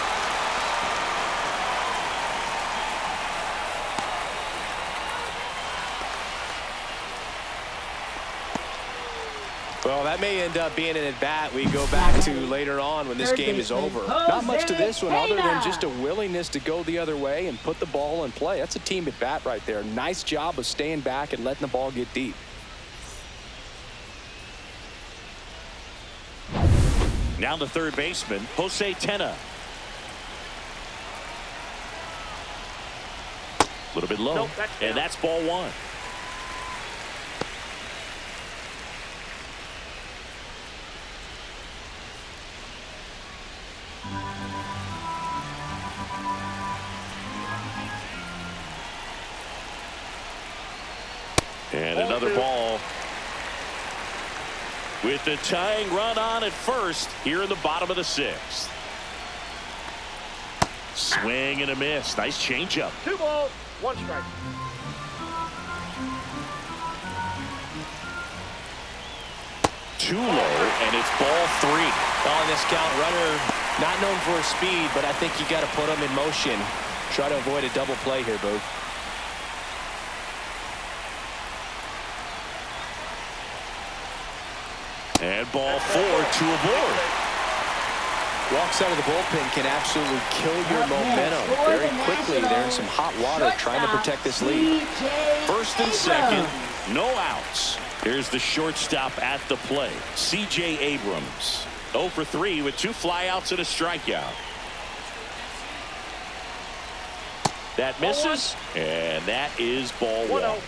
Well, that may end up being an at-bat we go back to later on when this game is over. Not much to this one other than just a willingness to go the other way and put the ball in play. That's a team at-bat right there. Nice job of staying back and letting the ball get deep. Now the third baseman, Jose Tenna. A little bit low. Nope, and that's ball one. And another ball. With the tying run on at first here in the bottom of the sixth. Swing and a miss. Nice changeup. 2 balls, 1 strike. Too low, and it's ball 3. On this count, runner not known for his speed, but I think you got to put him in motion. Try to avoid a double play here, Boo. And ball 4, 2 aboard. Walks out of the bullpen can absolutely kill your momentum very quickly. They're in some hot water trying to protect this lead. First and second. No outs. Here's the shortstop at the plate, C.J. Abrams. 0 for 3 with 2 flyouts and a strikeout. That misses, and that is ball 1.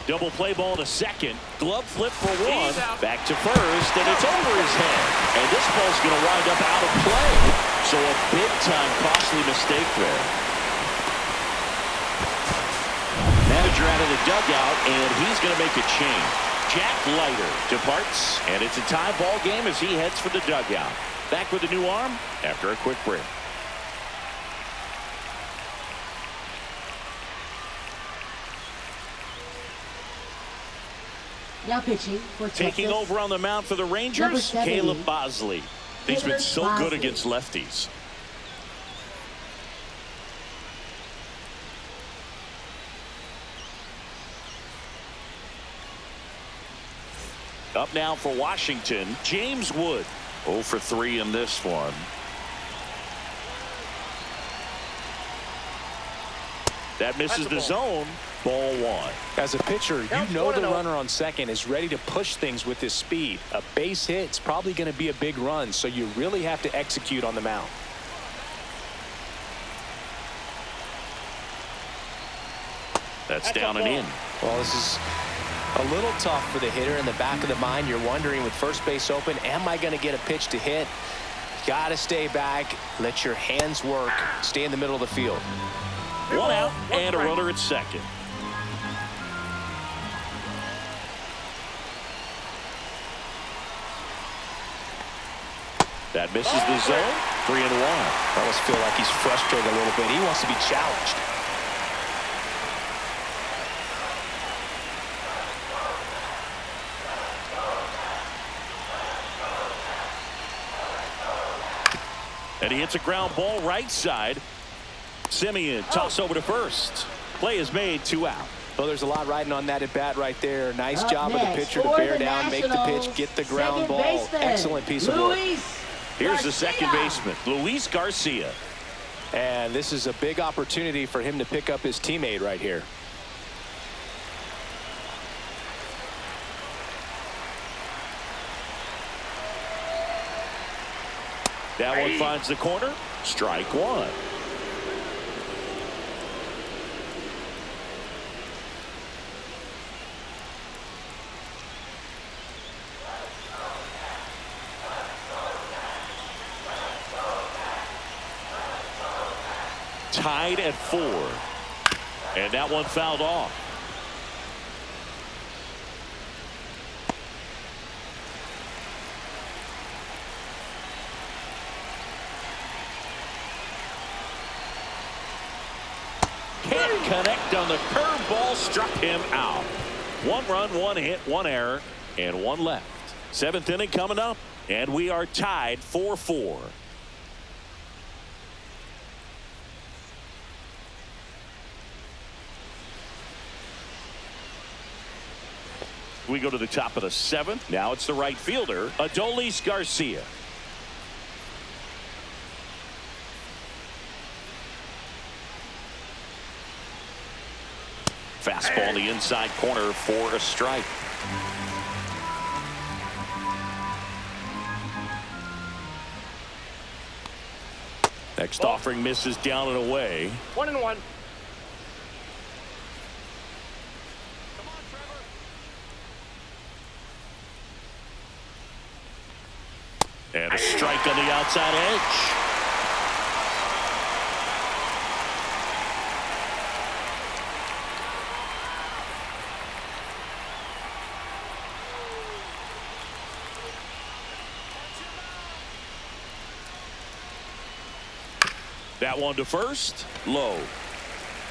Double play ball to second. Glove flip for 1. Back to first, and it's over his head. And this ball's going to wind up out of play. So a big-time costly mistake there. Manager out of the dugout, and he's going to make a change. Jack Leiter departs, and it's a tie ball game as he heads for the dugout. Back with a new arm after a quick break. Now pitching for Texas. Taking over on the mound for the Rangers, Caleb Bosley. He's been so good against lefties. Up now for Washington, James Wood. 0 for 3 in this one. That misses the zone. Ball 1. As a pitcher, you know the runner on second is ready to push things with his speed. A base hit is probably going to be a big run, so you really have to execute on the mound. That's down and in. Well, this is a little tough for the hitter. In the back of the mind, you're wondering with first base open, am I going to get a pitch to hit? Got to stay back. Let your hands work. Stay in the middle of the field. 1 out and a runner at second. That misses the zone. 3-1. I almost feel like he's frustrated a little bit. He wants to be challenged. And he hits a ground ball right side. Simeon toss over to first. Play is made, 2 out. Well, there's a lot riding on that at bat right there. Nice job of the pitcher to bear down, make the pitch, get the ground ball. Excellent piece of work. Here's the second baseman, Luis Garcia. And this is a big opportunity for him to pick up his teammate right here. That one finds the corner. Strike 1. Tied at 4. And that one fouled off. Can't connect on the curveball, struck him out. 1 run, 1 hit, 1 error, and 1 left. 7th inning coming up, and we are tied 4-4. We go to the top of the 7th. Now it's the right fielder, Adolis Garcia. Fastball in the inside corner for a strike. Next offering misses down and away. 1-1. And a strike on the outside edge. That one to first, low.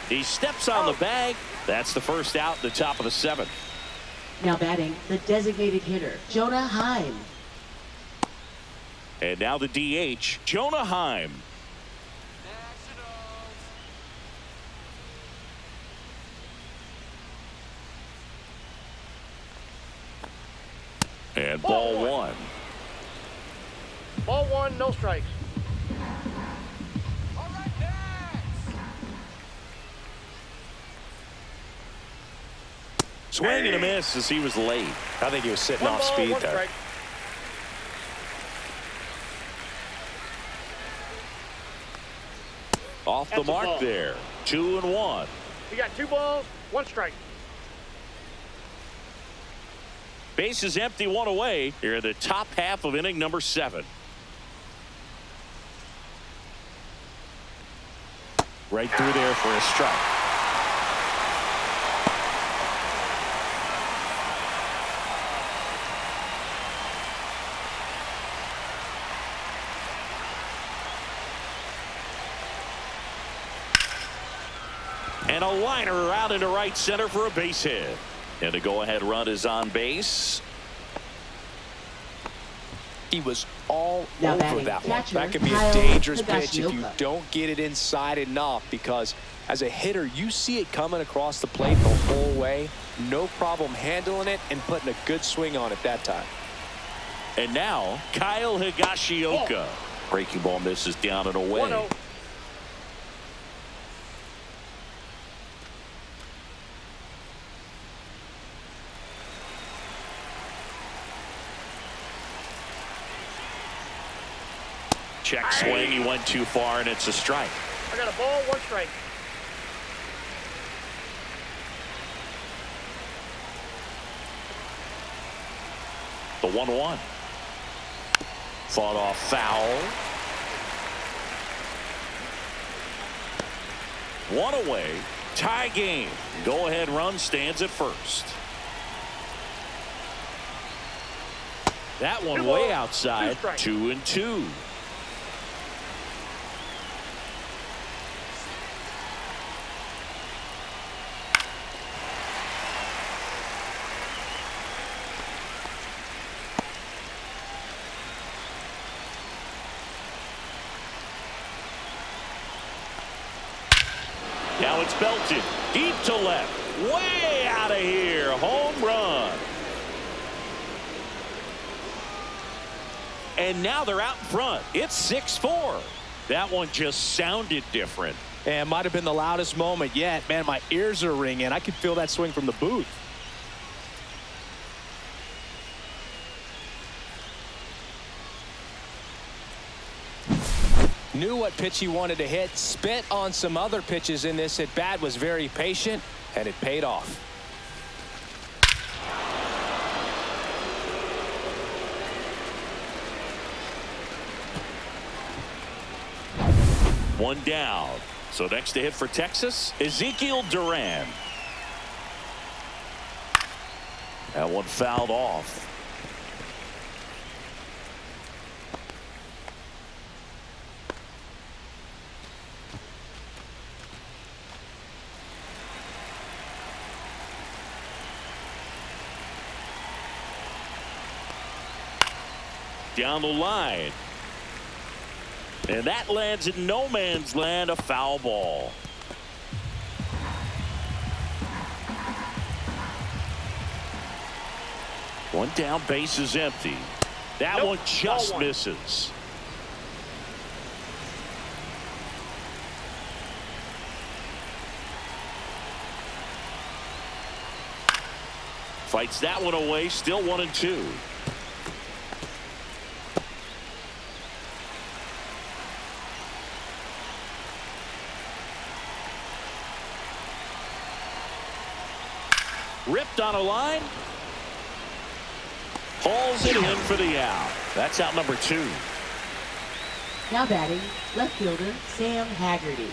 He steps on the bag. That's the first out, the top of the 7th. Now batting, the designated hitter, Jonah Heim. And now the DH, Jonah Heim. And ball one. Ball one, no strikes. Swing and a miss as he was late. I think he was sitting One off ball, speed one there. strike. Off the That's a mark ball. there. 2-1. You got 2 balls, 1 strike. Bases empty, 1 away. Here in the top half of inning number 7. Right through there for a strike. And a liner out into right center for a base hit. And the go-ahead run is on base. He was all Now over batting that one. catcher, That could be a Kyle dangerous pitch if you Higashioka. don't get it inside enough, because as a hitter, you see it coming across the plate the whole way. No problem handling it and putting a good swing on it that time. And now, Kyle Higashioka. Breaking ball misses down and away. 1-0. Check swing. He went too far, and it's a strike. I got a ball, 1 strike. The 1-1. Fought off foul. 1 away. Tie game. Go-ahead run stands at first. That one 2 way balls, outside. 2 strikes. 2-2. Now it's belted deep to left, way out of here. Home run. And now they're out in front. It's 6-4. That one just sounded different. And might have been the loudest moment yet. Man, my ears are ringing. I could feel that swing from the booth. Knew what pitch he wanted to hit. Spit on some other pitches in this at bat. Was very patient, and it paid off. One down. So next to hit for Texas, Ezekiel Duran. That one fouled off. Down the line. And that lands in no man's land, a foul ball. One down, base is empty. That Nope, one just ball 1. misses. Fights that one away, still 1-2. Ripped on a line. Hauls it in for the out. That's out number 2. Now batting, left fielder Sam Haggerty.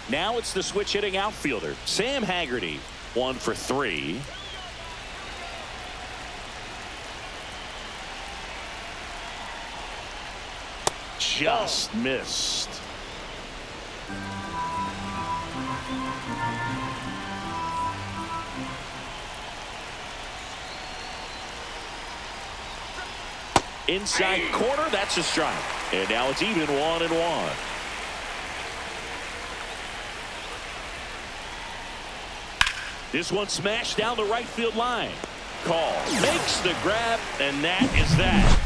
Now it's the switch hitting outfielder, Sam Haggerty. 1 for 3. Just missed. Inside corner, that's a strike. And now it's even 1-1. This one smashed down the right field line. call. Makes the grab, and that is that.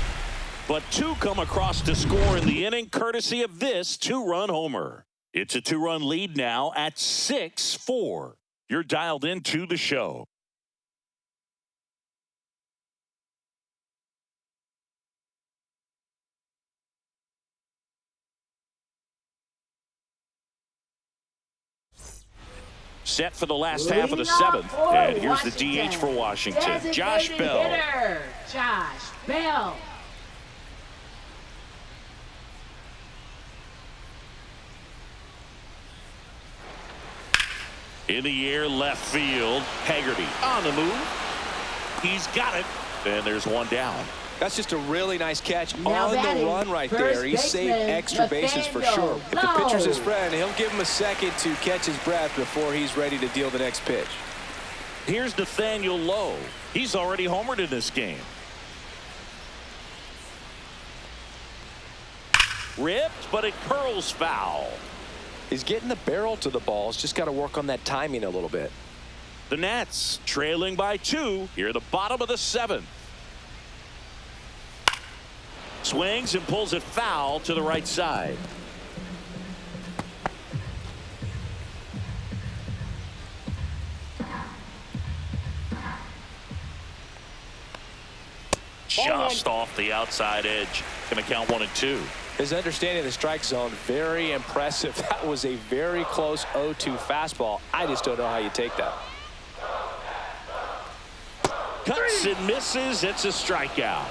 But two come across to score in the inning, courtesy of this two-run homer. It's a two-run lead now at 6-4. You're dialed into the show. Set for the last half of the seventh. And here's the DH for Washington, Josh Bell. Hitter, Josh Bell. In the air, left field. Haggerty on the move. He's got it. And there's one down. That's just a really nice catch Now on the batting, run right first there. He saved baseman, extra bases for Nathaniel sure. If the pitcher's his Lowe. friend, he'll give him a second to catch his breath before he's ready to deal the next pitch. Here's Nathaniel Lowe. He's already homered in this game. Ripped, but it curls foul. He's getting the barrel to the ball. He's just got to work on that timing a little bit. The Nats trailing by 2 here at the bottom of the 7th. Swings and pulls it foul to the right side. Just off the outside edge. Going to count 1-2. His understanding of the strike zone, very impressive. That was a very close 0-2 fastball. I just don't know how you take that. Cuts and misses. It's a strikeout.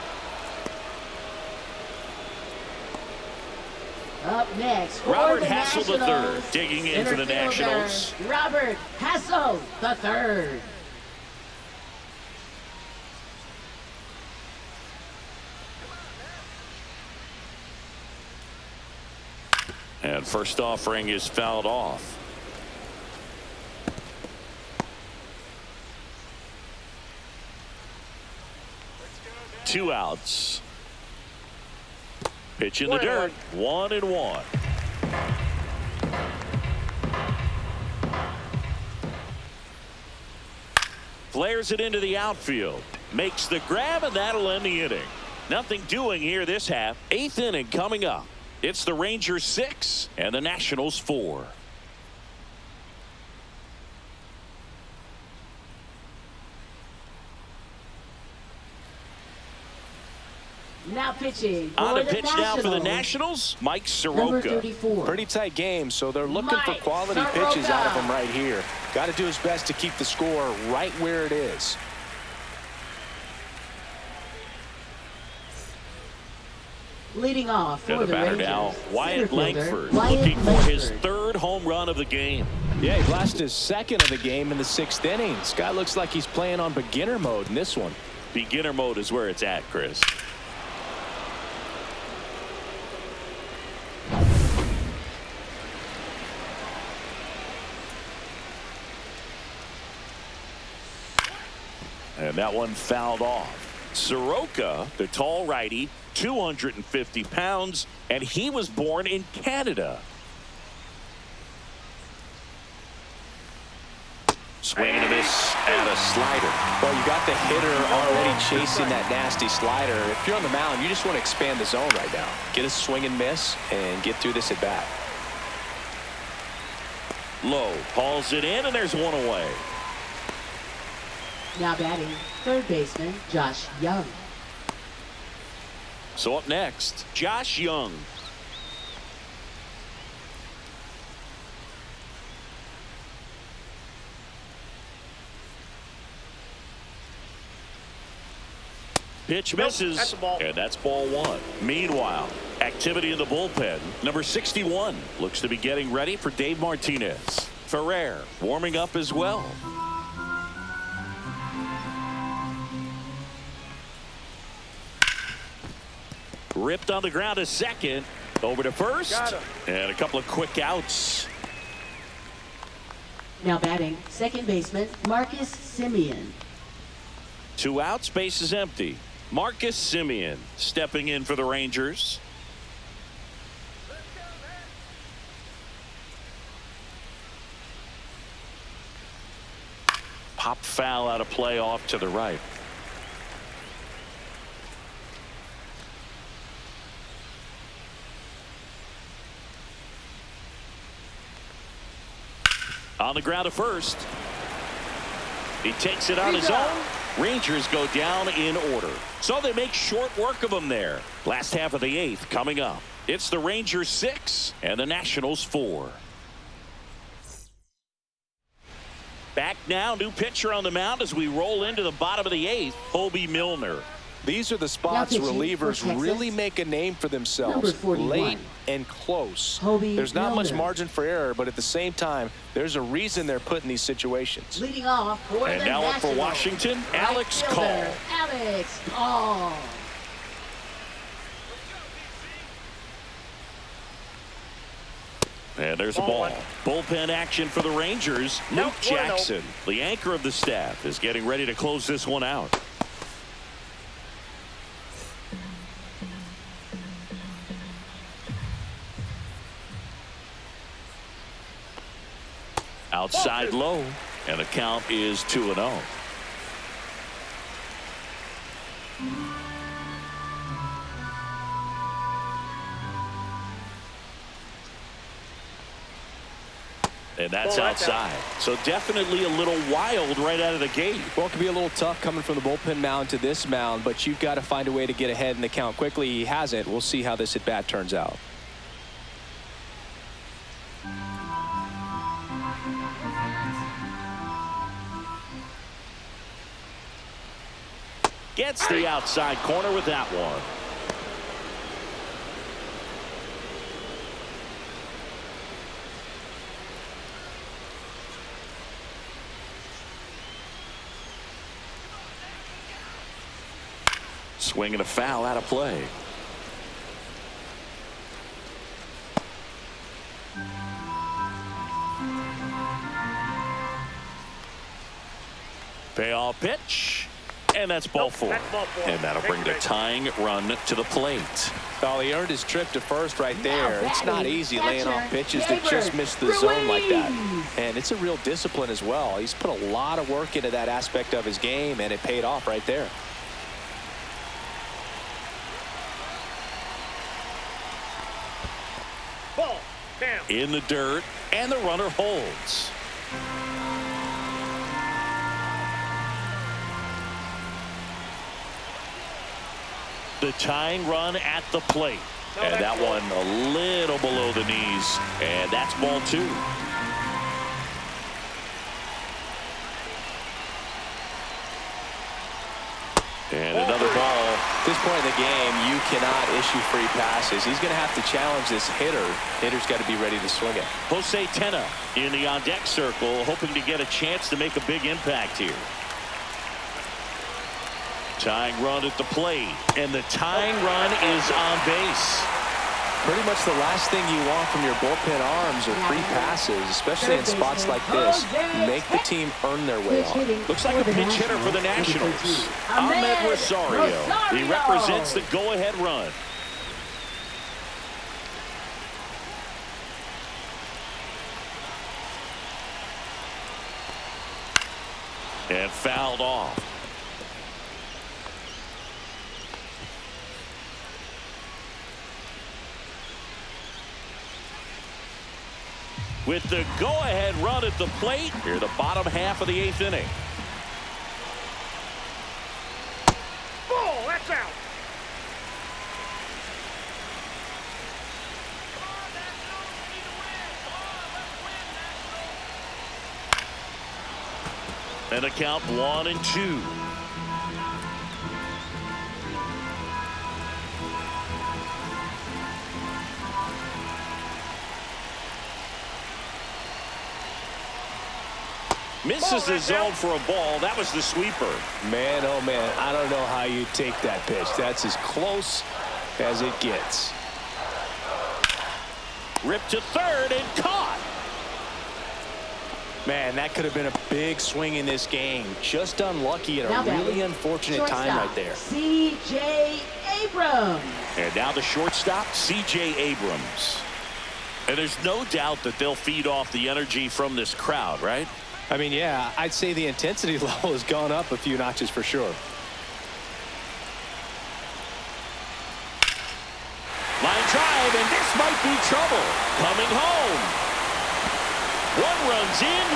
Up next for Robert the Hassel Nationals, III digging in center for the fielder, Nationals. Robert Hassel III. And first offering is fouled off. Two outs. Pitch in the dirt. 1-1. Flares it into the outfield. Makes the grab, and that'll end the inning. Nothing doing here this half. 8th inning coming up. It's the Rangers 6 and the Nationals 4. Now pitching for On the to pitch now for the Nationals, Nationals, Mike number Soroka. 34. Pretty tight game, so they're looking for Mike quality Soroka. pitches out of him right here. Got to do his best to keep the score right where it is. Leading off for And the batter Rangers, now, Wyatt center fielder, Langford, Wyatt looking for his Langford. 3rd home run of the game. Yeah, he blasted his 2nd of the game in the 6th inning. This guy looks like he's playing on beginner mode in this one. Beginner mode is where it's at, Chris. And that one fouled off. Soroka, the tall righty, 250 pounds, and he was born in Canada. Swing and a miss and a slider. Well, you got the hitter already chasing that nasty slider. If you're on the mound, you just want to expand the zone right now. Get a swing and miss and get through this at bat. Lowe hauls it in, and there's one away. Now batting, third baseman, Josh Young. So up next, Josh Young. Pitch misses, that's a ball. and that's ball 1. Meanwhile, activity in the bullpen. Number 61 looks to be getting ready for Dave Martinez. Ferrer warming up as well. Ripped on the ground to second. Over to first. Got him. And a couple of quick outs. Now batting, second baseman, Marcus Semien. 2 outs, base is empty. Marcus Semien stepping in for the Rangers. Pop foul out of play off to the right. On the ground at first. He takes it on his own. Rangers go down in order. So they make short work of them there. Last half of the 8th coming up. It's the Rangers 6 and the Nationals 4. Back now, new pitcher on the mound as we roll into the bottom of the 8th, Hobie Milner. These are the spots relievers really make a name for themselves. Late and close. There's not much margin for error, but at the same time, there's a reason they're put in these situations. Leading off for and the now up for Nationals, Washington, right Alex fielder, Call. Alex Call. And there's a ball. Bullpen action for the Rangers. Luke Jackson, the anchor of the staff, is getting ready to close this one out. Outside low, and the count is 2-0. And that's outside. So definitely a little wild right out of the gate. Well, it can be a little tough coming from the bullpen mound to this mound, but you've got to find a way to get ahead in the count quickly. He hasn't. We'll see how this at bat turns out. Gets the outside corner with that one. Swing and a foul out of play. Payoff pitch. And that's ball four. And that'll bring the tying run to the plate. Well, he earned his trip to first right there. It's not easy laying off pitches that just miss the zone like that. And it's a real discipline as well. He's put a lot of work into that aspect of his game, and it paid off right there. Ball down. In the dirt, and the runner holds. The tying run at the plate. And that one a little below the knees. And that's ball two. And another ball. At this point in the game, you cannot issue free passes. He's going to have to challenge this hitter. Hitter's got to be ready to swing it. Jose Tena in the on-deck circle, hoping to get a chance to make a big impact here. Tying run at the plate, and the tying run is on base. Pretty much the last thing you want from your bullpen arms are free passes, especially in spots like this. Make the team earn their way on. Looks like a pinch hitter for the Nationals. Ahmed Rosario. He represents the go-ahead run. And fouled off. With the go-ahead run at the plate, here the bottom half of the 8th inning. Ball, that's out. And the count 1-2. Misses the zone for a ball. That was the sweeper. Man, oh man, I don't know how you take that pitch. That's as close as it gets. Ripped to third and caught. Man, that could have been a big swing in this game. Just unlucky at a really unfortunate time right there. C.J. Abrams. And now the shortstop, C.J. Abrams. And there's no doubt that they'll feed off the energy from this crowd, right? I mean, yeah, I'd say the intensity level has gone up a few notches for sure. Line drive, and this might be trouble. Coming home. runs in.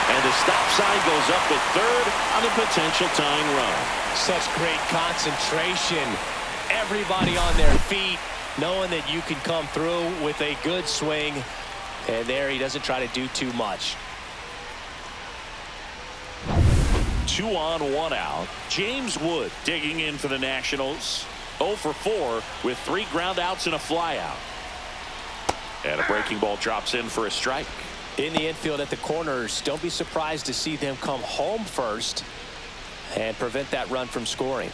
And the stop sign goes up at third on the potential tying run. Such great concentration. Everybody on their feet, knowing that you can come through with a good swing. And there he doesn't try to do too much. 2 on, 1 out. James Wood digging in for the Nationals. 0 for 4 with 3 ground outs and a flyout. And a breaking ball drops in for a strike. In the infield at the corners, don't be surprised to see them come home first and prevent that run from scoring.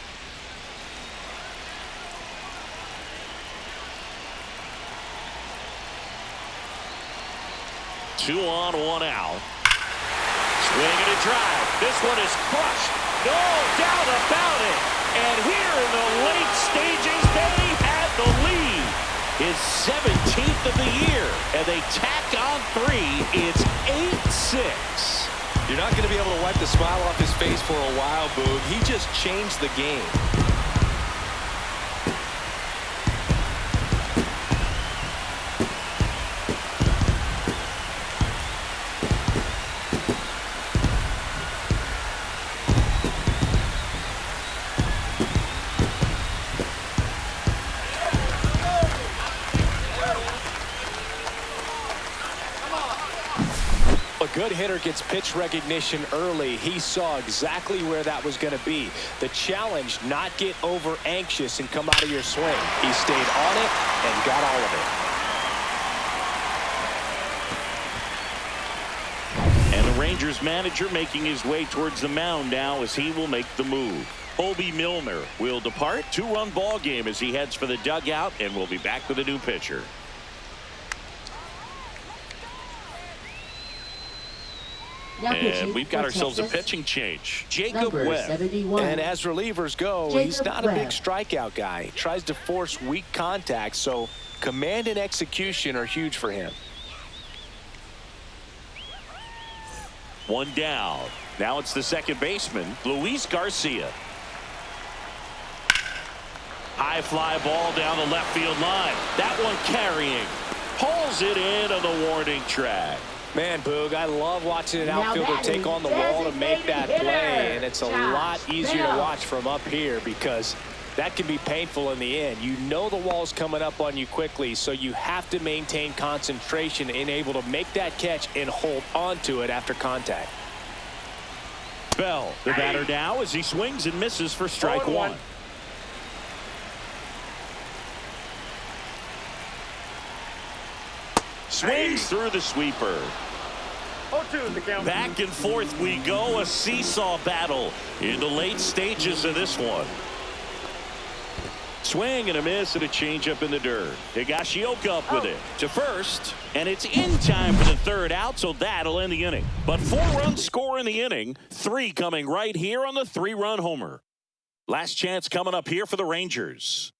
Two on, 1 out. Swing and a drive. This one is crushed. No doubt about it. And here in the late stages, they had the lead. His 17th of the year. And they tack on 3. It's 8-6. You're not going to be able to wipe the smile off his face for a while, Boog. He just changed the game. A good hitter gets pitch recognition early. He saw exactly where that was going to be. The challenge, not get over anxious and come out of your swing. He stayed on it and got all of it. And the Rangers manager making his way towards the mound now as he will make the move. Obi Milner will depart. 2-run ball game as he heads for the dugout, and we'll be back with a new pitcher. And we've got ourselves a pitching change. Jacob Webb. 71. And as relievers go, he's not a big strikeout guy. He tries to force weak contact, so command and execution are huge for him. 1 down. Now it's the second baseman, Luis Garcia. High fly ball down the left field line. That one carrying. Pulls it in on the warning track. Man, Boog, I love watching an outfielder take on the wall to make that play, and it's a lot easier to watch from up here because that can be painful in the end. You know the wall's coming up on you quickly, so you have to maintain concentration and able to make that catch and hold on to it after contact. Bell, the batter now as he swings and misses for strike 1. Swings through the sweeper. 0-2 the count. Back and forth we go. A seesaw battle in the late stages of this one. Swing and a miss and a changeup in the dirt. Higashioka up with it to first, and it's in time for the 3rd out, so that'll end the inning. But 4 runs score in the inning, 3 coming right here on the 3-run homer. Last chance coming up here for the Rangers.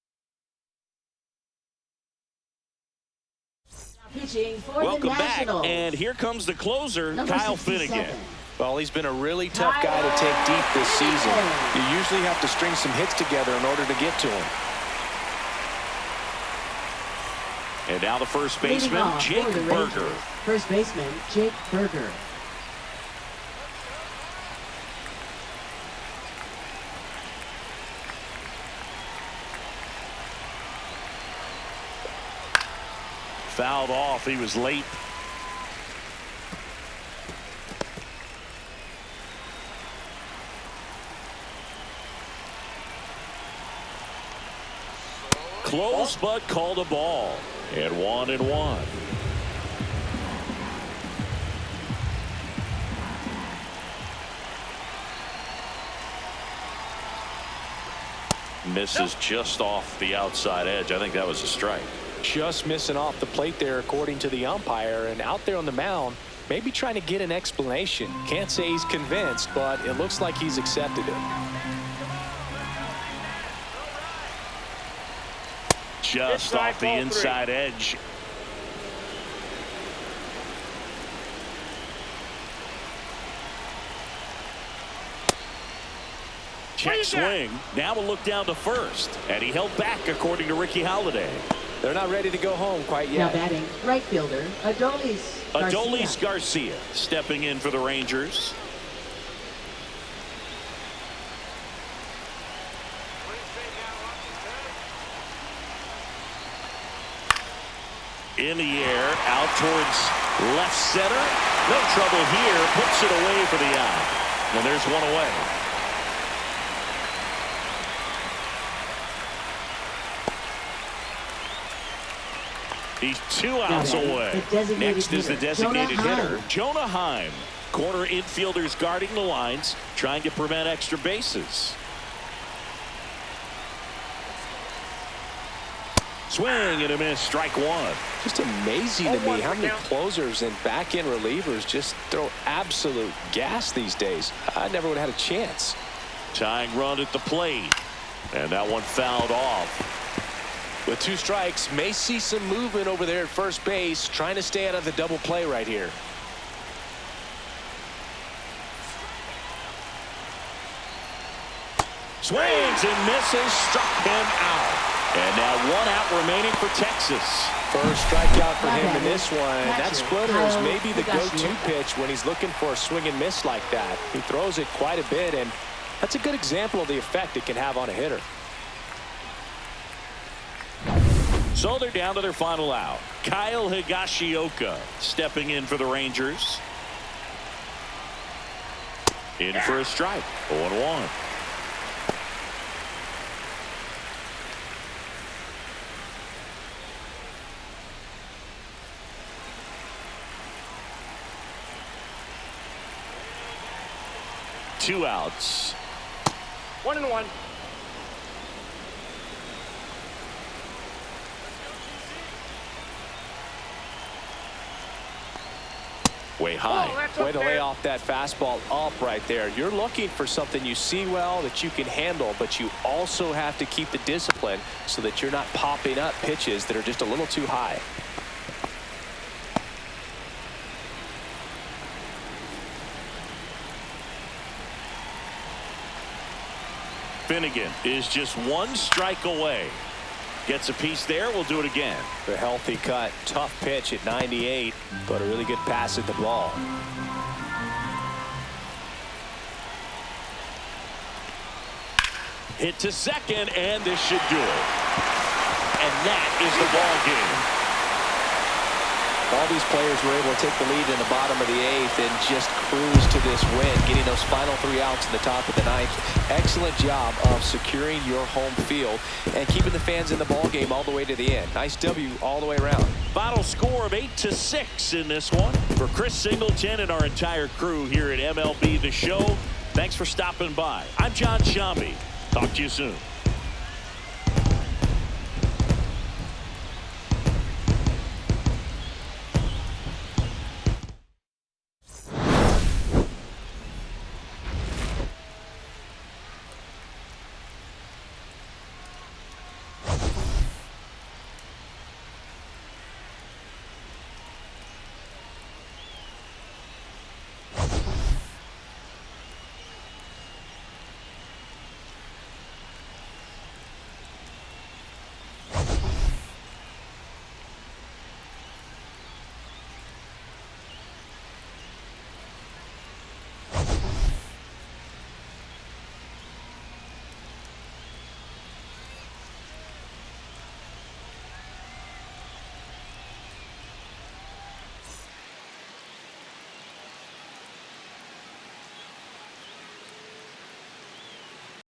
Pitching for Welcome the back, Nationals. and here comes the closer, Number Kyle 67. Finnegan. Well, he's been a really tough guy to take deep this season. You usually have to string some hits together in order to get to him. And now the first baseman, Jake Berger. First baseman, Jake Berger. Fouled off. He was late. Close, but called a ball. And 1-1. Misses just off the outside edge. I think that was a strike. Just missing off the plate there according to the umpire, and out there on the mound maybe trying to get an explanation. Can't say he's convinced, but it looks like he's accepted it. Just off the inside edge. Check swing. Now we'll look down to first, and he held back according to Ricky Holiday. They're not ready to go home quite Now yet. batting, right fielder, Adolis Garcia stepping in for the Rangers. In the air, out towards left center. No trouble here. Puts it away for the out. And there's one away. He's 2 outs away. Next is the designated hitter, Jonah Heim. Corner infielders guarding the lines, trying to prevent extra bases. Swing and a miss, strike one. Just amazing to me how many closers and back-end relievers just throw absolute gas these days. I never would have had a chance. Tying run at the plate. And that one fouled off. With 2 strikes, may see some movement over there at first base, trying to stay out of the double play right here. Swings and misses, struck him out. And now 1 out remaining for Texas. First strikeout for him in this one. That splitter is maybe the go-to pitch when he's looking for a swing and miss like that. He throws it quite a bit, and that's a good example of the effect it can have on a hitter. So they're down to their final out. Kyle Higashioka stepping in for the Rangers. In for a strike. 0-1. Two outs. 1-1. Way high. Way to lay off that fastball up right there. You're looking for something you see well that you can handle, but you also have to keep the discipline so that you're not popping up pitches that are just a little too high. Finnegan is just 1 strike away. Gets a piece there. We'll do it again. The healthy cut. Tough pitch at 98, but a really good pass at the ball. Hit to second, and this should do it. And that is the ball game. All these players were able to take the lead in the bottom of the 8th and just cruise to this win, getting those final 3 outs in the top of the 9th. Excellent job of securing your home field and keeping the fans in the ball game all the way to the end. Nice W all the way around. Final score of 8-6 in this one. For Chris Singleton and our entire crew here at MLB The Show, thanks for stopping by. I'm John Shambi. Talk to you soon.